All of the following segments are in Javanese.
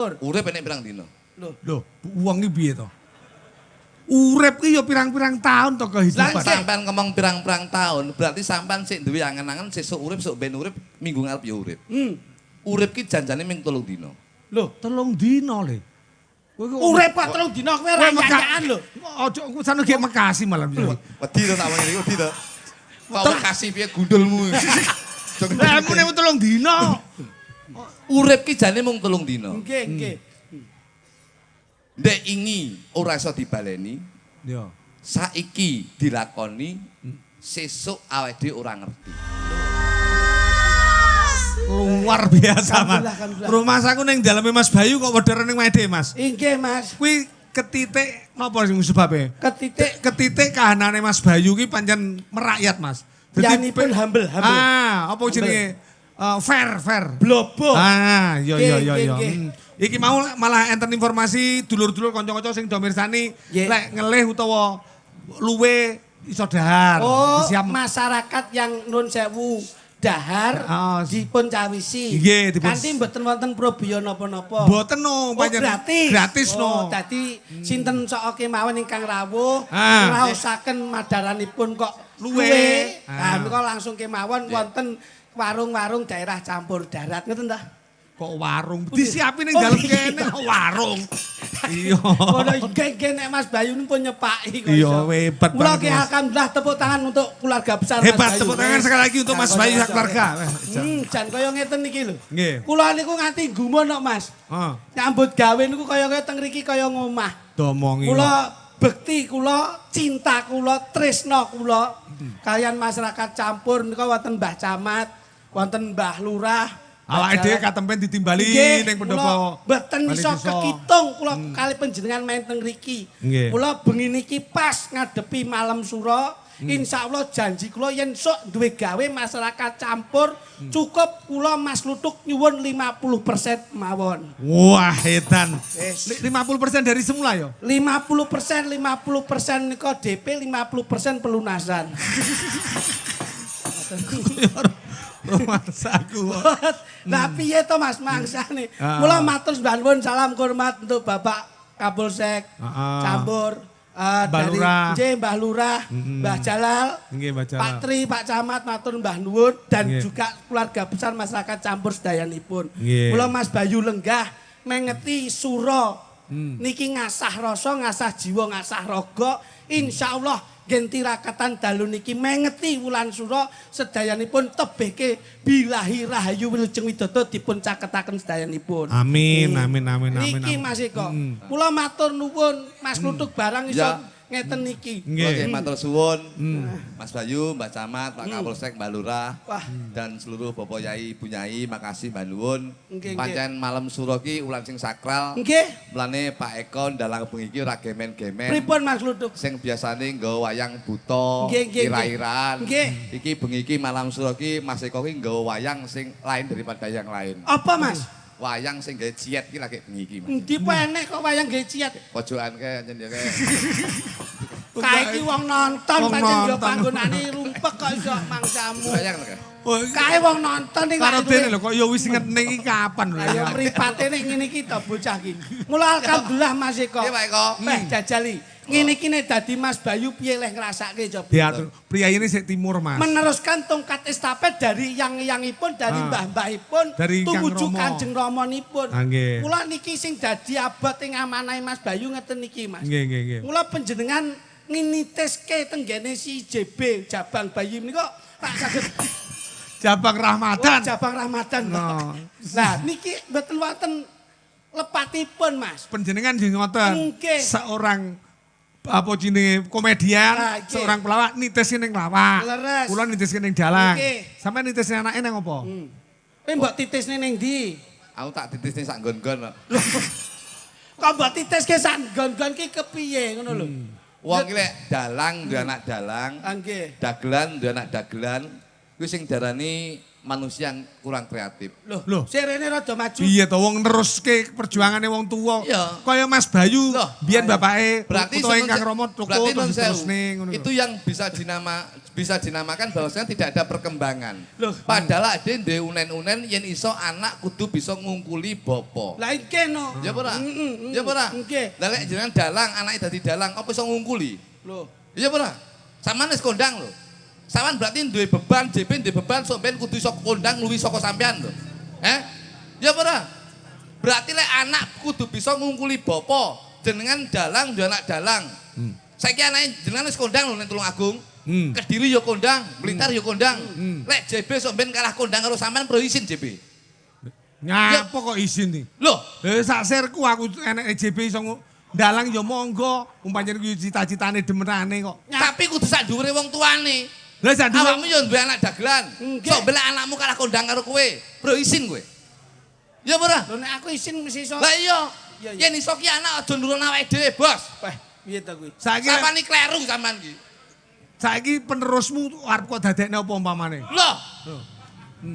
Urip enek pirang dina? Loh, wong iki piye to? Urip ki ya pirang-pirang tahun to kehidupan. Sampean ngomong pirang-pirang tahun, berarti sampean sik duwe angen-angen sesuk urip sok ben urip, minggu ngarep ya urip. Urip ki janjane ming 3 dina. Loh, 3 dina le. Urip kok 3 dina kowe ora nyanyaan lho. Ojo sana ge Bekasi malam iki. Wedi to tak wani wedi to. Kok Bekasi piye gundulmu. Lah mune 3 dina. Urip ki jane mung 3 dina. Nggih, nggih. Ndek ingi ora iso dibaleni. Ya. Saiki dilakoni, sesuk awake dhewe ora ngerti. Luar biasa, Mas. Rumah saku ning daleme Mas Bayu kok wedere ning Mede, Mas. Inggih, Mas. Kuwi ketitik napa sing sebabe? Ketitik kahanane Mas Bayu ki pancen merakyat, Mas. yanipun humble. Apa jenenge? Fair. Blobo. Iya. Iki mau malah enten informasi dulur-dulur kanca-kanca sing do mirsani lek ngelih utawa luwe iso dahar. Oh, masyarakat yang nun sewu dahar dipun cawisi. Nggih, dipun. Kanthi mboten wonten probiya napa-napa. Mboten no, pancen gratis no. Dadi sinten sok kemawon ingkang rawuh ngraosaken madaranipun kok luwe. Nah, menika langsung kemawon wonten warung-warung daerah campur darat ngoten ta? Kok warung disiapin ning dalem kene kok warung. Iya. Ono geng-geng nek Mas Bayu pun nyepaki kok. Iya, hebat banget. Mas. Alhamdulillah tepuk tangan untuk keluarga besar Mas Bayu. Hebat, tepuk tangan sekali lagi untuk Mas Bayu sak keluarga. Jan kaya ngeten iki lho. Nggih. Kula niku nganti gumun kok Mas. Nyambut gawe niku kaya teng mriki kaya ngomah. Domongi. Kula bekti kula, cinta kula, tresna kula kalian masyarakat campur nika wonten Mbah Camat, wonten Mbah Lurah. Awake dhewe katempen ditimbali ning pendopo. Mboten iso kekitung kula kali panjenengan main teng mriki. Kula bengi niki pas ngadepi malam suro. Insyaallah janji kula yen sok duwe gawe masyarakat campur cukup kula Mas Lutuk nyuwun 50% mawon. Wah, edan. 50% dari semula ya? 50% nika DP, 50% pelunasan. Rumah saku. Nah piye to Mas mangsane? Mula matur nuwun salam hormat untuk Bapak Kapolsek Campur dari Mbah Lurah, Mbah Jalal, Pak Tri, Pak Camat matur mbah nuwun dan juga keluarga besar masyarakat campur sedayanipun. Mula Mas Bayu lenggah mengeti sura niki ngasah rasa, ngasah jiwa, ngasah raga. Insyaallah gen tirakatan dalu niki mengeti wulan sura sedayanipun tebihke bilahi rahayu wilujeng widodо dipun caketaken sedayanipun. Amin. Niki Mas Eko. Kula matur nuwun Mas Lutuk barang iso ngeten niki. Nggih, matur suwun. Mas Bayu, Mbak Camat, Pak Kapolsek, Mbak Lurah dan seluruh Bapak Yai, Ibu Nyai, makasih mbak nuwun. Pancen malam sura ki ulan sing sakral. Nggih. Mulane Pak Eko ndalang bengi iki ora gemen-gemen. Pripun Mas Lutuk? Sing biasane nggawa wayang buta, ira-iraan. Iki bengi iki malam sura ki Mas Eko ki nggawa wayang sing lain daripada yang lain. Apa Mas? Wayang sing gawe ciet ki lagi bengi iki Mas. Endi enek kok wayang gawe ciet? Pojokan kae anjen ya kae. Kae iki wong nonton pancen yo panggonane rumpek kok iso mangsamu. Wayang lho kae. Kae wong nonton iki karo dene lho kok ya wis ngetne iki kapan lho. Ayo mripate nek ngene iki to bocah iki. Mula alhamdulillah Mas Eko. Nggih Pak Eko. Jajali. Ngene iki nek dadi Mas Bayu piye leh ngrasake coba. Diatur. Priyaine sik timur Mas. Meneruskan tongkat estafet dari yang-yangipun dari mbah-mbahipun tumuju Kanjeng Ramanipun. Mula niki sing dadi abot ing amanahe Mas Bayu ngeten niki Mas. Nggih. Mula panjenengan nginiteske tenggene si JB Jabang Bayi menika tak saged Jabang Rahmatan. Jabang Rahmatan. Nah, niki mboten wonten lepatipun Mas. Panjenengan nggih ngoten. Seorang apa jenenge komedian, seorang pelawak niteske ning lawak. Kula niteske ning dalang. Sampe niteske anake nang apa? Kowe mbok titisne ning ndi? Aku tak titisne sak nggon-nggon kok. Kok mbok titiske sak nggon-nggon ki kepiye ngono lho. Wong ki lek dalang duwe anak dalang. Dagelan duwe anak dagelan. Kuwi sing darani manusia yang kurang kreatif. Loh, sirene rada maju. Iya to wong neruske perjuangane wong tuwa. Kaya Mas Bayu biyen bapake utawa ingkang Rama toko terus ngono. Itu yang bisa dinamakan bahwasanya tidak ada perkembangan. Loh. Padahal ada duwe unen-unen yen iso anak kudu bisa ngungkuli bapa. Lah iki no. Ya ora? Ya ora? Nggih. Lah lek jenengan dalang, anake dadi dalang, apa iso ngungkuli? Lho. Ya ora? Sampeyan wis kondang lho. Sampeyan berarti duwe beban, JP duwe beban, sampeyan kudu iso kondang luwih saka sampeyan lho. Ya ora? Berarti lek anak kudu bisa ngungkuli bapa, jenengan dalang, yo anak dalang. Saiki anake jenengan wis kondang lho ning Tulungagung. Kediri yo kondang, Blitar yo kondang. Lek JB sampeyan kalah kondang karo sampean pro izin JB. Nyapa kok izin nih? Loh, sak sirku aku enek JB iso ndalang ya monggo, umpamane kuwi cita-citane demenane kok. tapi kudu sak dhuwure wong tuane. Lah sak dhuwure Awakmu yo duwe anak dagelan. Sok belek anakmu kalah kondang karo kowe. Pro izin kowe. Ya ora? Lho nek aku izin mesti iso. Lah iya. Yen iso ki anak aja nurun awake dhewe, Bos. Wah, piye to kuwi? Sampeyan iki kleru sampean iki. Saiki penerusmu arep kok dadekne apa umpamane? Loh.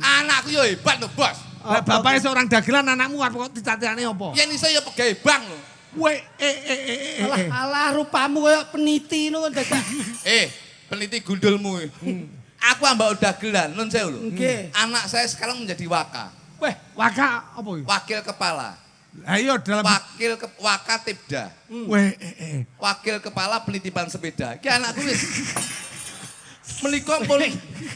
Anakku yo hebat lho, Bos. Lah bapake seorang dagelan anakmu arep kok cita-citane apa? Yen iso ya pegawe bank lho. Kowe Alah rupamu koyo peniti ngono dadi. Peneliti gundulmu. Aku ambak dagelan, nun sewu lho. Nggih. Anak saya sekarang menjadi waka. weh waka apa iki? Wakil kepala. Ayo dalam Wakatibda. weh Wakil kepala penitipan sepeda. Ki anakku wis menika pun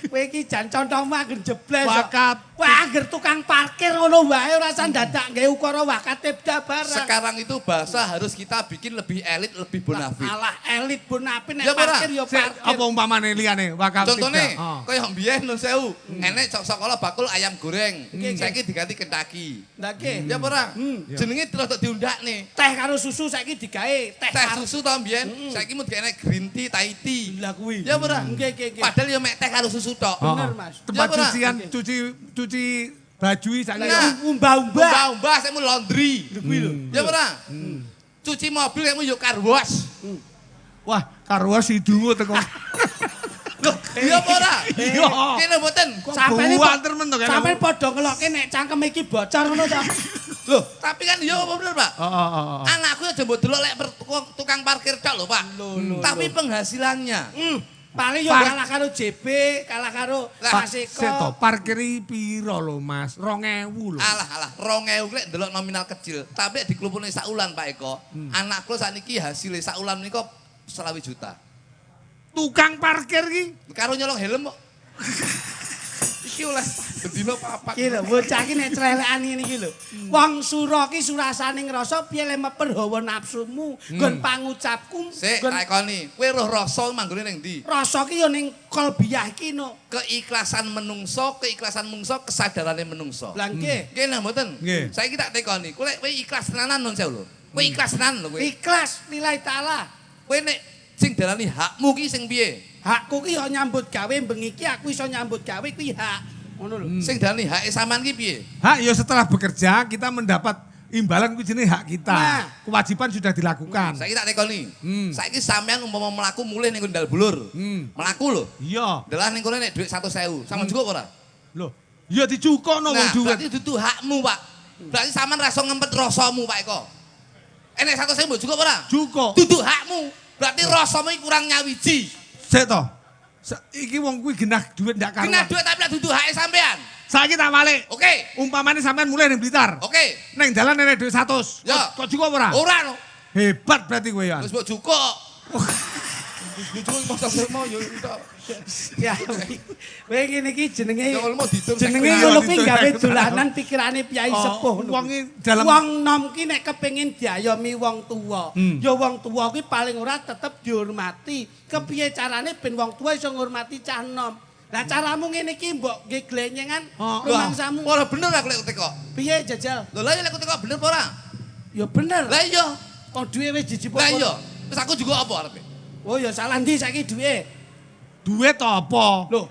Kowe iki jan contohmu angger jebles. Wakat. Wah, angger tukang parkir ngono wae ora usah dadak nggae ukara wakatibda barang. sekarang itu bahasa harus kita bikin lebih elit, lebih bonafit. Alah elit bonafit nek Ya, parkir ya parkir. apa umpamane liyane waka Contohnya, kaya mbiyen nun sewu, enek sekolah bakul ayam goreng. Saiki diganti Kentucky. Lah nggih. Ya ora? Jenenge terus diundakne. Teh karo susu saiki digawe teh Teh susu to mbiyen, saiki mung digawe green tea, Thai tea. Lah kuwi. Ya ora? Nggih nggih. Padahal ya mek teh karo susu tok. Bener, Mas. Tempat Ya, ora? cucian cuci baju saiki. Nah, umbah-umbah. Mbah-mbah sekmu laundry. Kuwi lho. Ya ora? Cuci mobil sekmu yo car wash. Wah, karo sidungu teko. Loh, iya apa ora? Iya. Kene mboten. Sampeyan buanter men to kene. Sampeyan padha ngelokke nek cangkem iki bocor ngono to. Loh, tapi kan iya apa bener, Pak? Oh. Anakku aja mbok delok lek tukang parkir tok lho, Pak. Tapi penghasilannya. Paling yo kalah karo JB, kalah karo Mas Eko. Seto parkiri piro lho Mas? 2000 lho. Alah, 2000 lek delok nominal kecil, tapi diklupune sak ulan Pak Eko. Anakku sakniki hasilé sak ulan menika 20 juta. Tukang parkir ki Karo nyolong helm kok. Iki oleh bendina papat. Iki lho, bocah iki nek crelekan ngene iki lho. Wong sura ki surasane ngrasa piye le meper hawa nafsumu, nggon pangucapku, Sik, tak ekoni. Kowe roh rasa manggone ning ndi? rasa ki yo ning kolbiah iki no. Keikhlasan menungso, kesadarane menungso. Lah nggih. Nggih nah mboten. Nggih. Saiki tak tekoni, kowe ikhlas tenanan nun sewu lho. Kowe ikhlas tenan lho kowe. Ikhlas lillahi taala. Kowe nek sing darani hakmu ki sing piye? Hakku ki yo nyambut gawe bengi iki aku iso nyambut gawe kuwi hak. Ngono lho. Sing darani hake sampean ki piye? hak ya setelah bekerja kita mendapat imbalan kuwi jenenge hak kita. Nah. Kewajiban sudah dilakukan. Saiki tak tekoni. Saiki sampean umpama mlaku mulih ning Kendal Bulur. Mlaku lho. Iya. Delah ning kono nek dhuwit 100.000, sampean cukup ora? Loh, ya dicukokno wong Nah, duit. berarti dudu hakmu, Pak. Berarti sampean ra iso ngempet rasamu, Pak Eko. Enek 100.000 mbok cukup ora? Cukup. Dudu hakmu. Berarti rasamu iki kurang nyawiji. Sik to. Iki wong kuwi genah duit ndak karuan. Kena duit tapi dudu hake sampean. Saiki tak balik. Oke. Umpamane sampean mulai ning Blitar. Oke. Neng dalan enek duit 100. Ya. Kok cukup ora? Ora no. Hebat berarti kowe ya. Wis mbok cukup. Cukup masa mau yo entuk. Ya. Kowe ngene iki jenenge Ya kalau mau dihitung jenenge saya ngono kira. kuwi gawe dolanan pikirane piyai sepuh. Wong iki dalam Wong nom ki nek kepengin diayomi wong tuwa, ya wong tuwa kuwi paling ora tetep dihormati. Kepiye carane ben wong tuwa iso ngurmati cah nom. Lah caramu ngene iki mbok nggih glenyengan rumangsamu. Ora bener aku lek teko. Piye jajal? Lho lha lek teko bener apa ora? Ya bener. Lah iya. Kok duwe wis jijib Lah iya. Terus aku juga apa arepe? Oh ya salah ndi saiki duwe? duit to apa? Loh.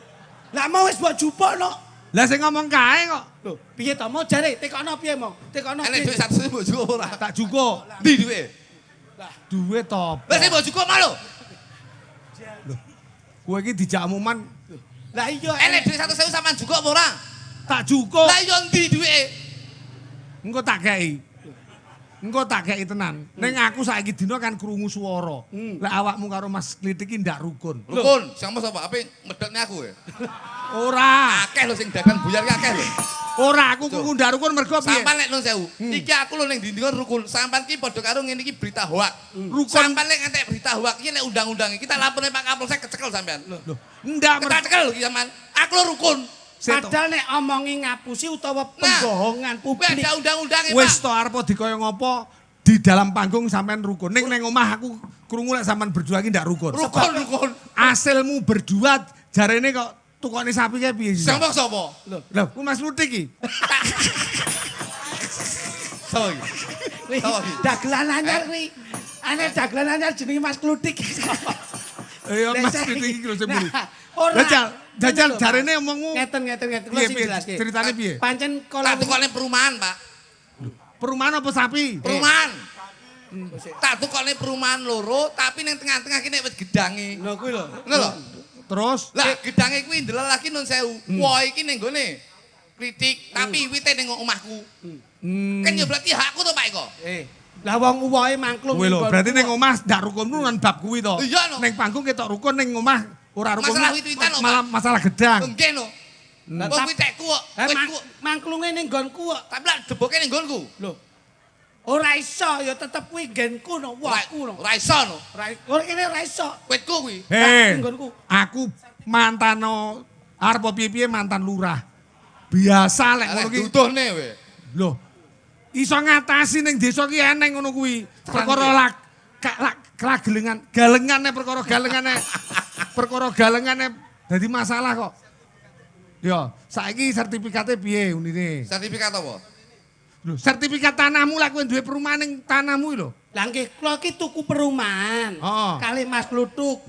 Lah mau wis mbok jupukno. Lah sing ngomong kae kok. Loh, piye to mau jare tekono piye mau? Tekono Enek dhuwit 100.000 mbok cukup ora? Tak cukup. Ndi dhuwit? Duit to apa? Lah sing mbok cukup malu. Kowe iki dijak umuman Lah iya Enek dhuwit 100.000 sampean cukup apa ora? tak cukup. Lah iya ndi dhuwite? Engko tak kei. Engko tak kei tenan. Ning aku saiki dina kan krungu swara. Lah awakmu karo Mas Klitik iki ndak rukun. Rukun, sama sapa? Apa medhotne aku ya? Ora. Akeh lho sing dagang buyar ki akeh lho. Ora aku krungu ndak rukun mergo piye? Sampan lek nun sewu. Iki aku lho ning ndi rukun. Sampan ki padha karo ngene iki berita hoak. Rukun. Sampan lek ngantek berita hoak iki lek undang-undang iki tak lapone Pak Kapolsek kecekel sampean. Lho. Ndak Kita cekel lho iki sampean. Aku lho rukun. Padahal nek omongi ngapusi utawa pembohongan publik. Ada undang-undange, Pak. wis to arep dikaya ngopo di dalam panggung sampean rukun. Ning omah aku krungu lek sampean berdua iki ndak rukun. Rukun. Asilmu berdua jarene kok tukone sapi kae piye sih? Sapa sapa? Lho, ku Mas Lutik iki. Sapa iki? Sapa iki? Dagelan anyar kuwi. Ane dagelan anyar jenenge Mas Klutik. Ya Mas Lutik iki lho semburi. Ora. Jajal jarene omongmu Ngeten. Kula sing jelaske. Ceritane piye? Pancen Tak kala tukone perumahan, Pak. Perumahan apa sapi? Perumahan. Tak tukone perumahan loro, tapi ning tengah-tengah ki nek wit gedange. lho kuwi lho. Ngono lho. Terus Lah gedange kuwi ndelok lagi nun sewu. Wah iki ning gone kritik, tapi wite ning omahku. Kan ya berarti hakku to Pak Eko. Lah wong uwohe mangklung. kuwi lho, berarti ning omah ndak rukunmu kan bab kuwi to. Iya, no. Ning panggung ketok rukun ning omah ora rukun. Masalah wit-witan, no, malah masalah gedang. Nggih no. Wong witekku kok, witku. Mangklunge ning nggonku kok. Tapi lak deboke ning nggonku. Lho. Ora iso ya tetep kuwi nggenku no, waku no. Ora iso no. Ora kene ora iso. Witku kuwi. Nggonku. Aku mantan arep piye-piye mantan lurah. Biasa lek ngono ki. Duduhne we. Lho. Iso ngatasi ning desa ki eneng ngono kuwi. Perkara galengane perkara galengane dadi masalah kok. Yo, saiki sertifikate piye unine? Sertifikat apa? Lho, sertifikat tanahmu lah kowe duwe perumahan ning tanahmu lho. Lah nggih kula ki tuku perumahan. Kali Mas Klutuk.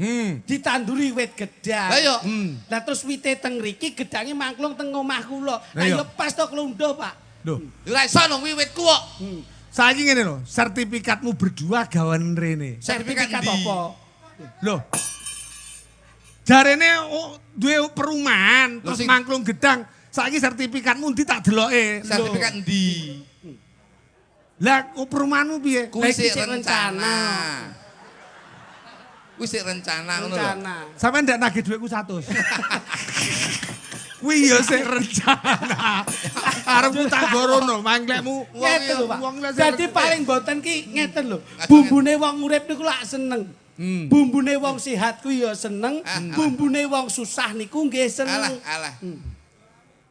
Ditanduri wit gedang. Lah yo. Lah terus wite teng mriki gedange mangklung teng omah kula. Lah Lah, ya pas to klundhuh, Pak. Lho, Ora iso no kuwi witku kok. saiki ngene lho, sertifikatmu berdua gawan rene. Sertifikat Sertifikat ndi? apa? Lho. Jarene duwe perumahan terus sing- mangklung gedang. Saiki sertifikatmu ndi tak deloke. Sertifikat ndi? Lah perumahanmu piye? Kuwi Lah, iki sik sik rencana. Kuwi sik rencana ngono lho. Rencana. Sampeyan ndak nagih dhuwitku 100. Kuwi ya sik rencana. Arepku tak gorono manglekmu. Ngeten lho, Pak. Wong lah sik Dadi paling boten ki ngeten lho. Bumbune wong urip niku lak seneng. Bumbune wong sehat ku ya seneng, bumbune wong susah niku nggih seneng. Alah.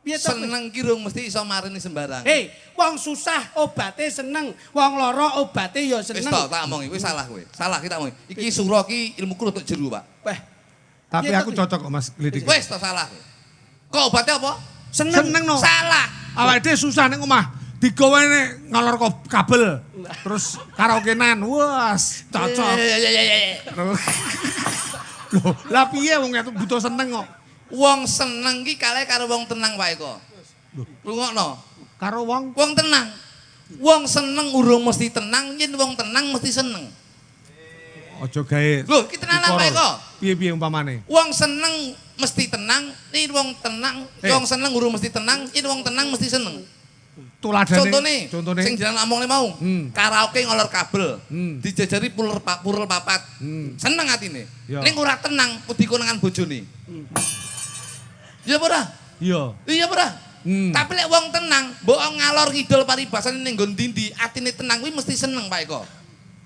Piye to? Seneng ki rung mesti iso marini sembarang. Hei, wong susah obate seneng, wong lara obate ya Wis seneng. to tak omongi, wis salah kowe. Salah kita omongi. Iki sura ki ilmuku rada jero, Pak. Wah, Tapi Iya, aku tapi- cocok kok Mas Klitik. Wis to salah. Kok obatnya apa? Seneng no. Salah. Awake dhewe susah ning omah. Digawe ngalor kabel. Terus karaokenan. Wes, cocok. Loh, lah piye wong itu butuh seneng kok. Wong seneng ki kalih karo wong tenang Pak Eko. Rungokno. Karo wong Wong tenang. Wong seneng urung mesti tenang, yen wong tenang mesti seneng. aja gawe. Lho, iki tenanan Pak Eko. Piye-piye umpamane? Wong seneng mesti tenang, yen wong tenang, wong seneng urung mesti tenang, yen wong tenang mesti seneng. Tuladane. Contone sing jenengan omongne mau. Karaoke ngolor kabel. Dijajari purel papat. Seneng atine. Ya. Ning ora tenang wedi konangan bojone. Iya apa ora? Iya. Iya apa ora? Tapi lek wong tenang, mbok ngalor ngidul paribasan ning nggon ndi atine tenang kuwi mesti seneng Pak Eko.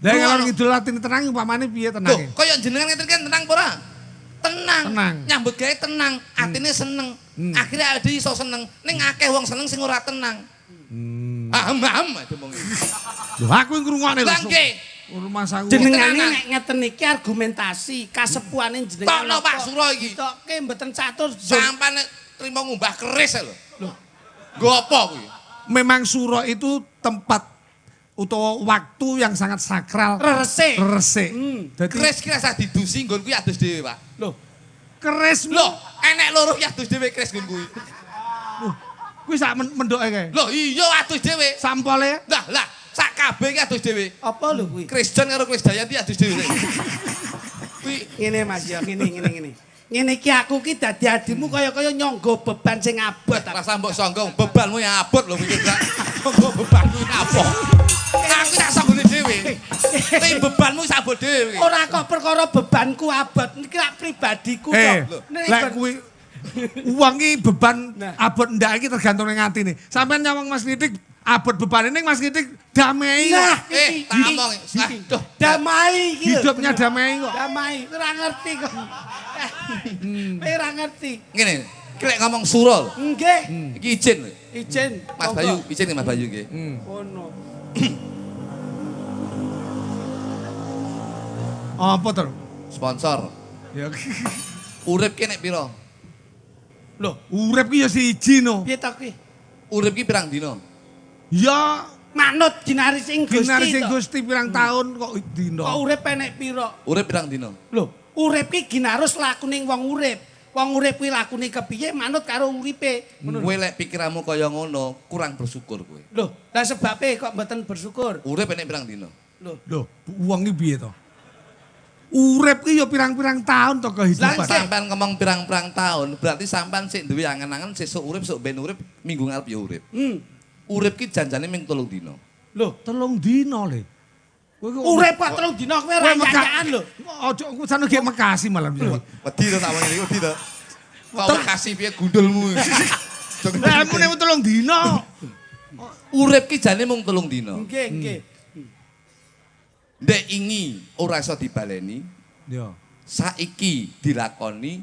Lah Lu kalau ono- ngidul atine tenang umpamane piye Loh, tenange? kaya jenengan ngeten kan tenang apa ora? Tenang. Tenang. Nyambut gawe tenang, atine seneng. Akhirnya ade iso seneng. Ning akeh wong seneng sing ora tenang. Aham diomongin. Lho aku ngrungokne lho. Lah nggih. Rumah saku. jenengane Tenanan. nek ngeten iki argumentasi, kasepuane jenengan. Tokno Pak Suro iki. Toke mboten catur. Sampan trimo ngumbah keris lho. Nggo apa kuwi? Memang suro itu tempat utawa waktu yang sangat sakral. Resik. Resik. Dadi Keris ki rasa didusi nggon kuwi adus dhewe, Pak. Loh, keris Lho, enek loro ki adus dhewe keris nggon kuwi. kuwi sak mendoke kae. Lho, iya adus dhewe. Sampole Lah, sak kabeh ki adus dhewe. apa lho kuwi? Kristen karo Kris Dayanti adus dhewe. Kuwi Ngene Mas ya, ngene. Ngene iki aku ki dadi adimu kaya-kaya nyangga beban sing abot. rasa mbok songgong bebanmu ya abot lho mikir. Kok bebanmu apa? Aku tak Kowe bebanmu sabot dhewe. Ora kok perkara bebanku abot, iki lak pribadiku kok. Lek kuwi uang iki beban abot ndak iki tergantung ning atine. Sampeyan nyawang Mas Nitik abot beban ning Mas Nitik damai. Nah, tak omong. Aduh, damai iki. Hidupnya damai kok. Damai, ora ngerti kok. Ora ngerti. Ngene, iki lek ngomong suro. Nggih. Iki izin. Izin. Mas Bayu, izin Mas Bayu nggih. Ono. Apa to? Sponsor. Ya. Urip ki nek pira? Loh, urip ki ya siji no. Piye ta kuwi? Urip ki pirang dina? Ya Manut ginaris sing Gusti. ginaris sing Gusti pirang tahun kok dina. Kok urip enek pira? Urip pirang dina? Lho, urip ki ginarus lakuning wong urip. Wong urip kuwi lakune kepiye manut karo uripe. Kowe lek pikiranmu kaya ngono, kurang bersyukur kowe. Lho, lah sebabe kok mboten bersyukur? Urip enek pirang dina? Loh, uang iki piye to? Urip ki ya pirang-pirang tahun to kehidupan. Lah sampean ngomong pirang-pirang tahun, berarti sampean sik duwe angen-angen sesuk urip, sok ben urip, minggu ngarep ya urip. Urip ki janjane ming 3 dina. Lho, 3 dina le. urip kok 3 dina kowe ora nyanyakan lho. Ojo sana ge Bekasi malam iki. Wedi to sak iki, wedi to. Kok Bekasi piye gundulmu. Lah mune 3 dina. Urip ki jane mung 3 dina. Nggih, nggih. Ndek ingi ora iso dibaleni. Ya. Saiki dilakoni,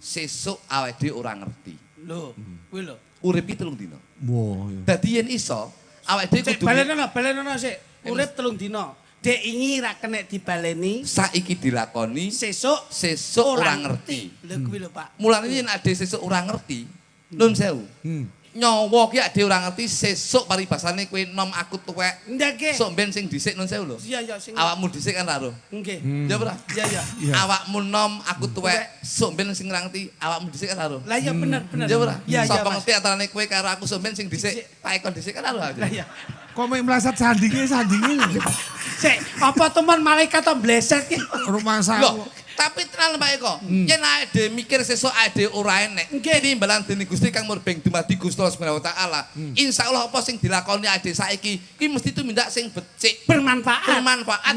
sesuk awake dhewe ora ngerti. Lho, kuwi lho. Urip ki 3 dina. Wah, ya. Dadi yen iso awake dhewe kudu Balenono sik. Urip 3 dina. Dek ingi ra kenek dibaleni, saiki dilakoni, sesuk ora ngerti. Lho kuwi lho, Pak. Mulane yen ade sesuk ora ngerti, nun sewu. Nyawa ki ade ora ngerti sesuk paribasane kowe nom aku tuwek. Ndake. Sok ben sing dhisik nun sewu lho. Iya ya sing. Awakmu dhisik kan karo. Nggih. Ya ora? Iya ya. Awakmu nom aku tuwek, sok ben sing ora ngerti awakmu dhisik kan karo. Lah ya bener. Ya ora? Iya ya. Sapa ngerti antarane kowe karo aku sok ben sing dhisik, tak ekon dhisik kan karo. Lah ya. Kok mek mlasat sandinge. Sik, apa teman malaikat to bleset ki? Rumah Loh, saya. tapi tenan Pak Eko, yen awake dhewe mikir sesuk awake dhewe ora enek. Timbalan dening Gusti kang murbeng dumadi Gusti Allah Subhanahu wa taala. Insyaallah apa sing dilakoni awake dhewe saiki kuwi mesti tumindak sing becik, bermanfaat,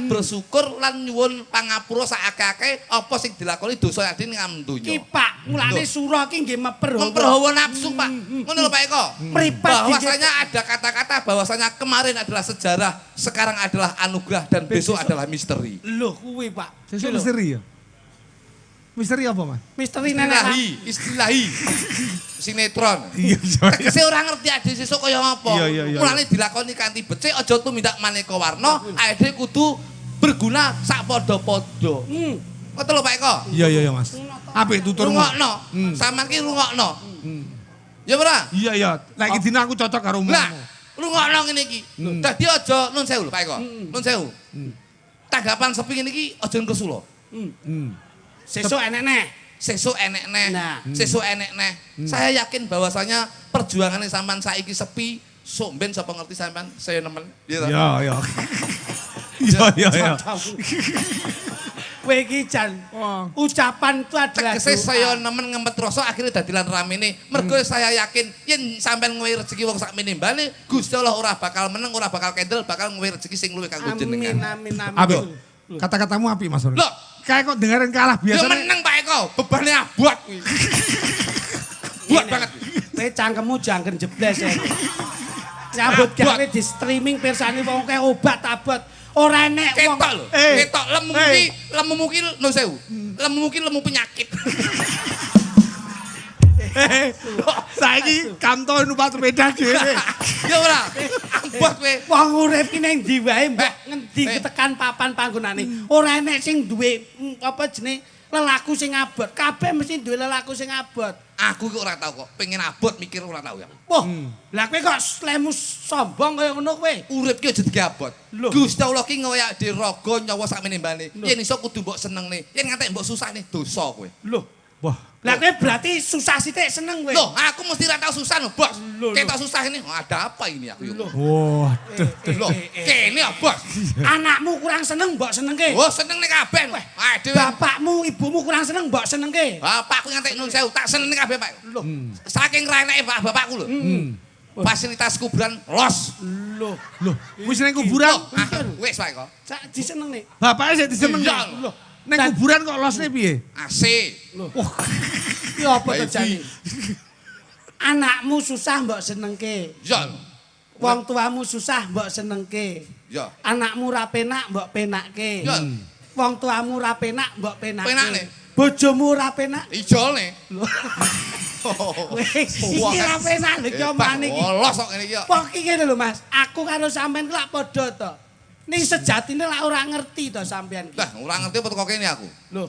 bersyukur lan nyuwun pangapura sakake apa sing dilakoni dosa awake dhewe ning donya. Ki Pak, mulane sura ki nggih memperhawa nafsu Pak. Ngono lho Pak Eko. Mripat Bahwasanya ada kata-kata bahwasanya kemarin adalah sejarah, sekarang adalah anugerah dan besok adalah misteri. Lho kuwi Pak. Sesuk misteri ya. Misteri apa, Mas? Misteri nenek. Istilahi. Sinetron. Iya, Tegese ora ngerti ade sesuk kaya apa. Mulane dilakoni kanthi becik aja tumindak maneka warna, ade kudu berguna sak padha-padha. Ngoten lho Pak Eko. Iya, Mas. Apik tutur rungokno. Sampeyan ki rungokno. Ya ora? Iya. Lagi dina aku cocok karo umummu. Lah, rungokno ngene iki. Dadi aja nun sewu lho Pak Eko. Nun sewu. Tanggapan sepi ngene iki aja ngesula. Sesuk enek neh. Sesuk enek neh. Nah. Sesuk enek neh. Saya yakin bahwasanya perjuangan sampean saiki sepi, sok ben sapa ngerti sampean saya nemen. Iya. Iya. Kowe iki jan ucapan itu adalah tegese saya nemen ngempet rasa akhirnya dadi lan ramene. Mergo saya yakin yen sampean ngowe rezeki wong sakmene mbane Gusti Allah ora bakal meneng, ora bakal kendel, bakal ngowe rezeki sing luwih kanggo jenengan. Amin. Apik. Kata-katamu apik, Mas. Loh, kayak kok dengerin kalah biasa. Ya meneng Pak Eko, bebannya abot kuwi. Buat banget. Kowe cangkemmu jangken jebles ya. Nyambut gawe di streaming pirsani wong kae obat abot. Ora enek wong. Ketok lho. Ketok lemumu ki nun sewu. Lemumu ki lemu penyakit. Saiki kantor numpak sepeda dhewe. Ya ora. Abot kowe. Wong urip ki ning ndi wae mbok ngendi tekan papan panggonane. Ora enek sing duwe apa jenenge lelaku sing abot. Kabeh mesti duwe lelaku sing abot. Aku kok ora tau kok pengen abot mikir ora tau ya. Wah, lah kowe kok lemu sombong kaya ngono kowe. Urip ki aja diabot. Gusti Allah ki ngoyak di raga nyawa sakmene mbane. Yen iso kudu mbok senengne. Yen ngantek mbok susahne dosa kowe. Lho. Wah. Lah kowe berarti susah sithik seneng kowe. Loh, aku mesti ra tau susah lho, Bos. Ketok susah ini. Ada apa ini aku ya? Wah, Loh, kene ya, Bos. Anakmu kurang seneng mbok senengke. Oh, seneng nek kabeh. Aduh. Bapakmu, ibumu kurang seneng mbok senengke. Bapakku ngantek nun sewu tak seneng kabeh, Pak. Loh. Saking ra eneke bapakku lho. Fasilitas kuburan los. Loh, wis ning kuburan. Wis wae kok. Sak disenengne. Bapake sik diseneng. Loh, ning kuburan kok losne piye? AC. Wah. Ki apa to jane? Anakmu susah mbok senengke. Ya. Wong tuamu susah mbok senengke. Ya. Anakmu ra penak mbok penakke. Ya. Wong tuamu ra penak mbok penakke. Penakne. Bojomu ra penak. Ijolne. Iki ra penak lho ki omane iki. Los kok ngene iki kok. Pok iki ngene lho Mas, aku karo sampean ki lak padha to. Ning sejatine lak ora ngerti to sampean ki. Lah, ora ngerti apa kok kene aku. Lho.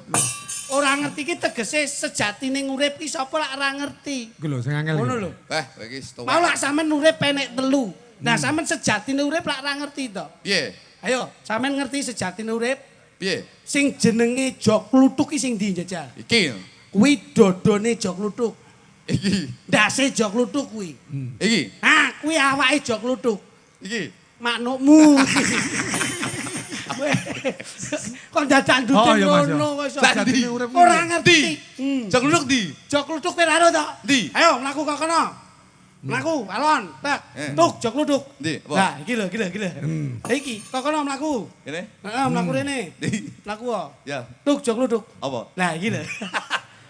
Ora ngerti ki tegese sejatine urip ki sapa lak ora ngerti. Iku lho sing angel. Ngono lho. Kowe iki setuju. Mau lak sampean urip penek telu. Nah, sampean sejatine urip lak ora ngerti to. Piye? Ayo, sampean ngerti sejatine urip? Piye? Sing jenenge jok kluthuk ki sing ndi njajal? Iki. Kuwi dodone jok kluthuk. Iki. Ndase jok kluthuk kuwi. Iki. Ah, kuwi awake jok kluthuk. Iki. Manukmu. Kok dadak ndudung ngono kok iso. Sejatine urip Ora ngerti. Jok luduk di. Jok kluthuk kowe ora to? Ndi? Ayo mlaku kok kono. Mlaku, alon, tak. Tuk jok kluthuk. Ndi? Apa? Nah, iki lho, iki lho, iki lho. Ha iki, kok kono mlaku. Kene? Heeh, mlaku rene. Ndi? Mlaku kok. Ya. Tuk jok kluthuk. Apa? Nah, iki lho.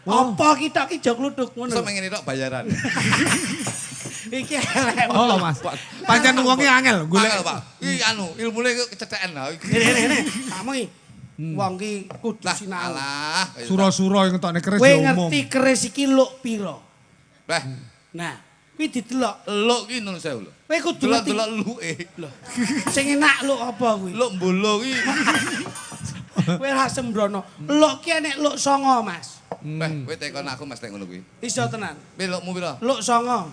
Apa kita ki jok kluthuk ngono. Iso ngene tok bayaran. Iki elek. Oh, Mas. Pancen wonge angel golek. Angel, Pak. Iki anu, ilmune kecethekan lah. Rene, kamu iki. Wong ki kudu Lah, sinau. alah. Sura-sura yang ngetokne keris Kowe ya umum. ngerti keris iki luk pira? Lah, Nah, kuwi didelok. luk ki nun sewu lho. Kowe kudu ngerti. Delok-delok luke. Lho. Sing enak luk apa kuwi? Luk mbolo ki. Kowe ra sembrono. Luk ki enek luk songo, Mas. Kowe tekon aku Mas tek ngono kuwi. Iso tenan. Piye lukmu pira? Luk songo.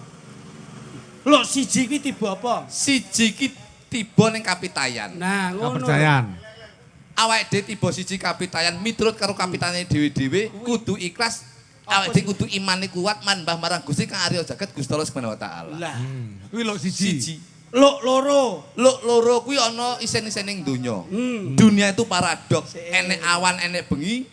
Luk siji kuwi tiba apa? Siji ki tiba ning Kapitayan. Nah, ngono. Kepercayaan. Awake dhewe tiba siji Kapitayan miturut karo kapitane dhewe-dhewe kudu ikhlas. Awake dhewe kudu imane kuat manembah marang Gusti Kang Arya Jagat Gusti Allah Subhanahu wa taala. Lah, Kuwi lho siji. Siji. luk loro. Luk loro kuwi ana isen-isening donya. Dunia itu paradoks. Enek awan, enek bengi,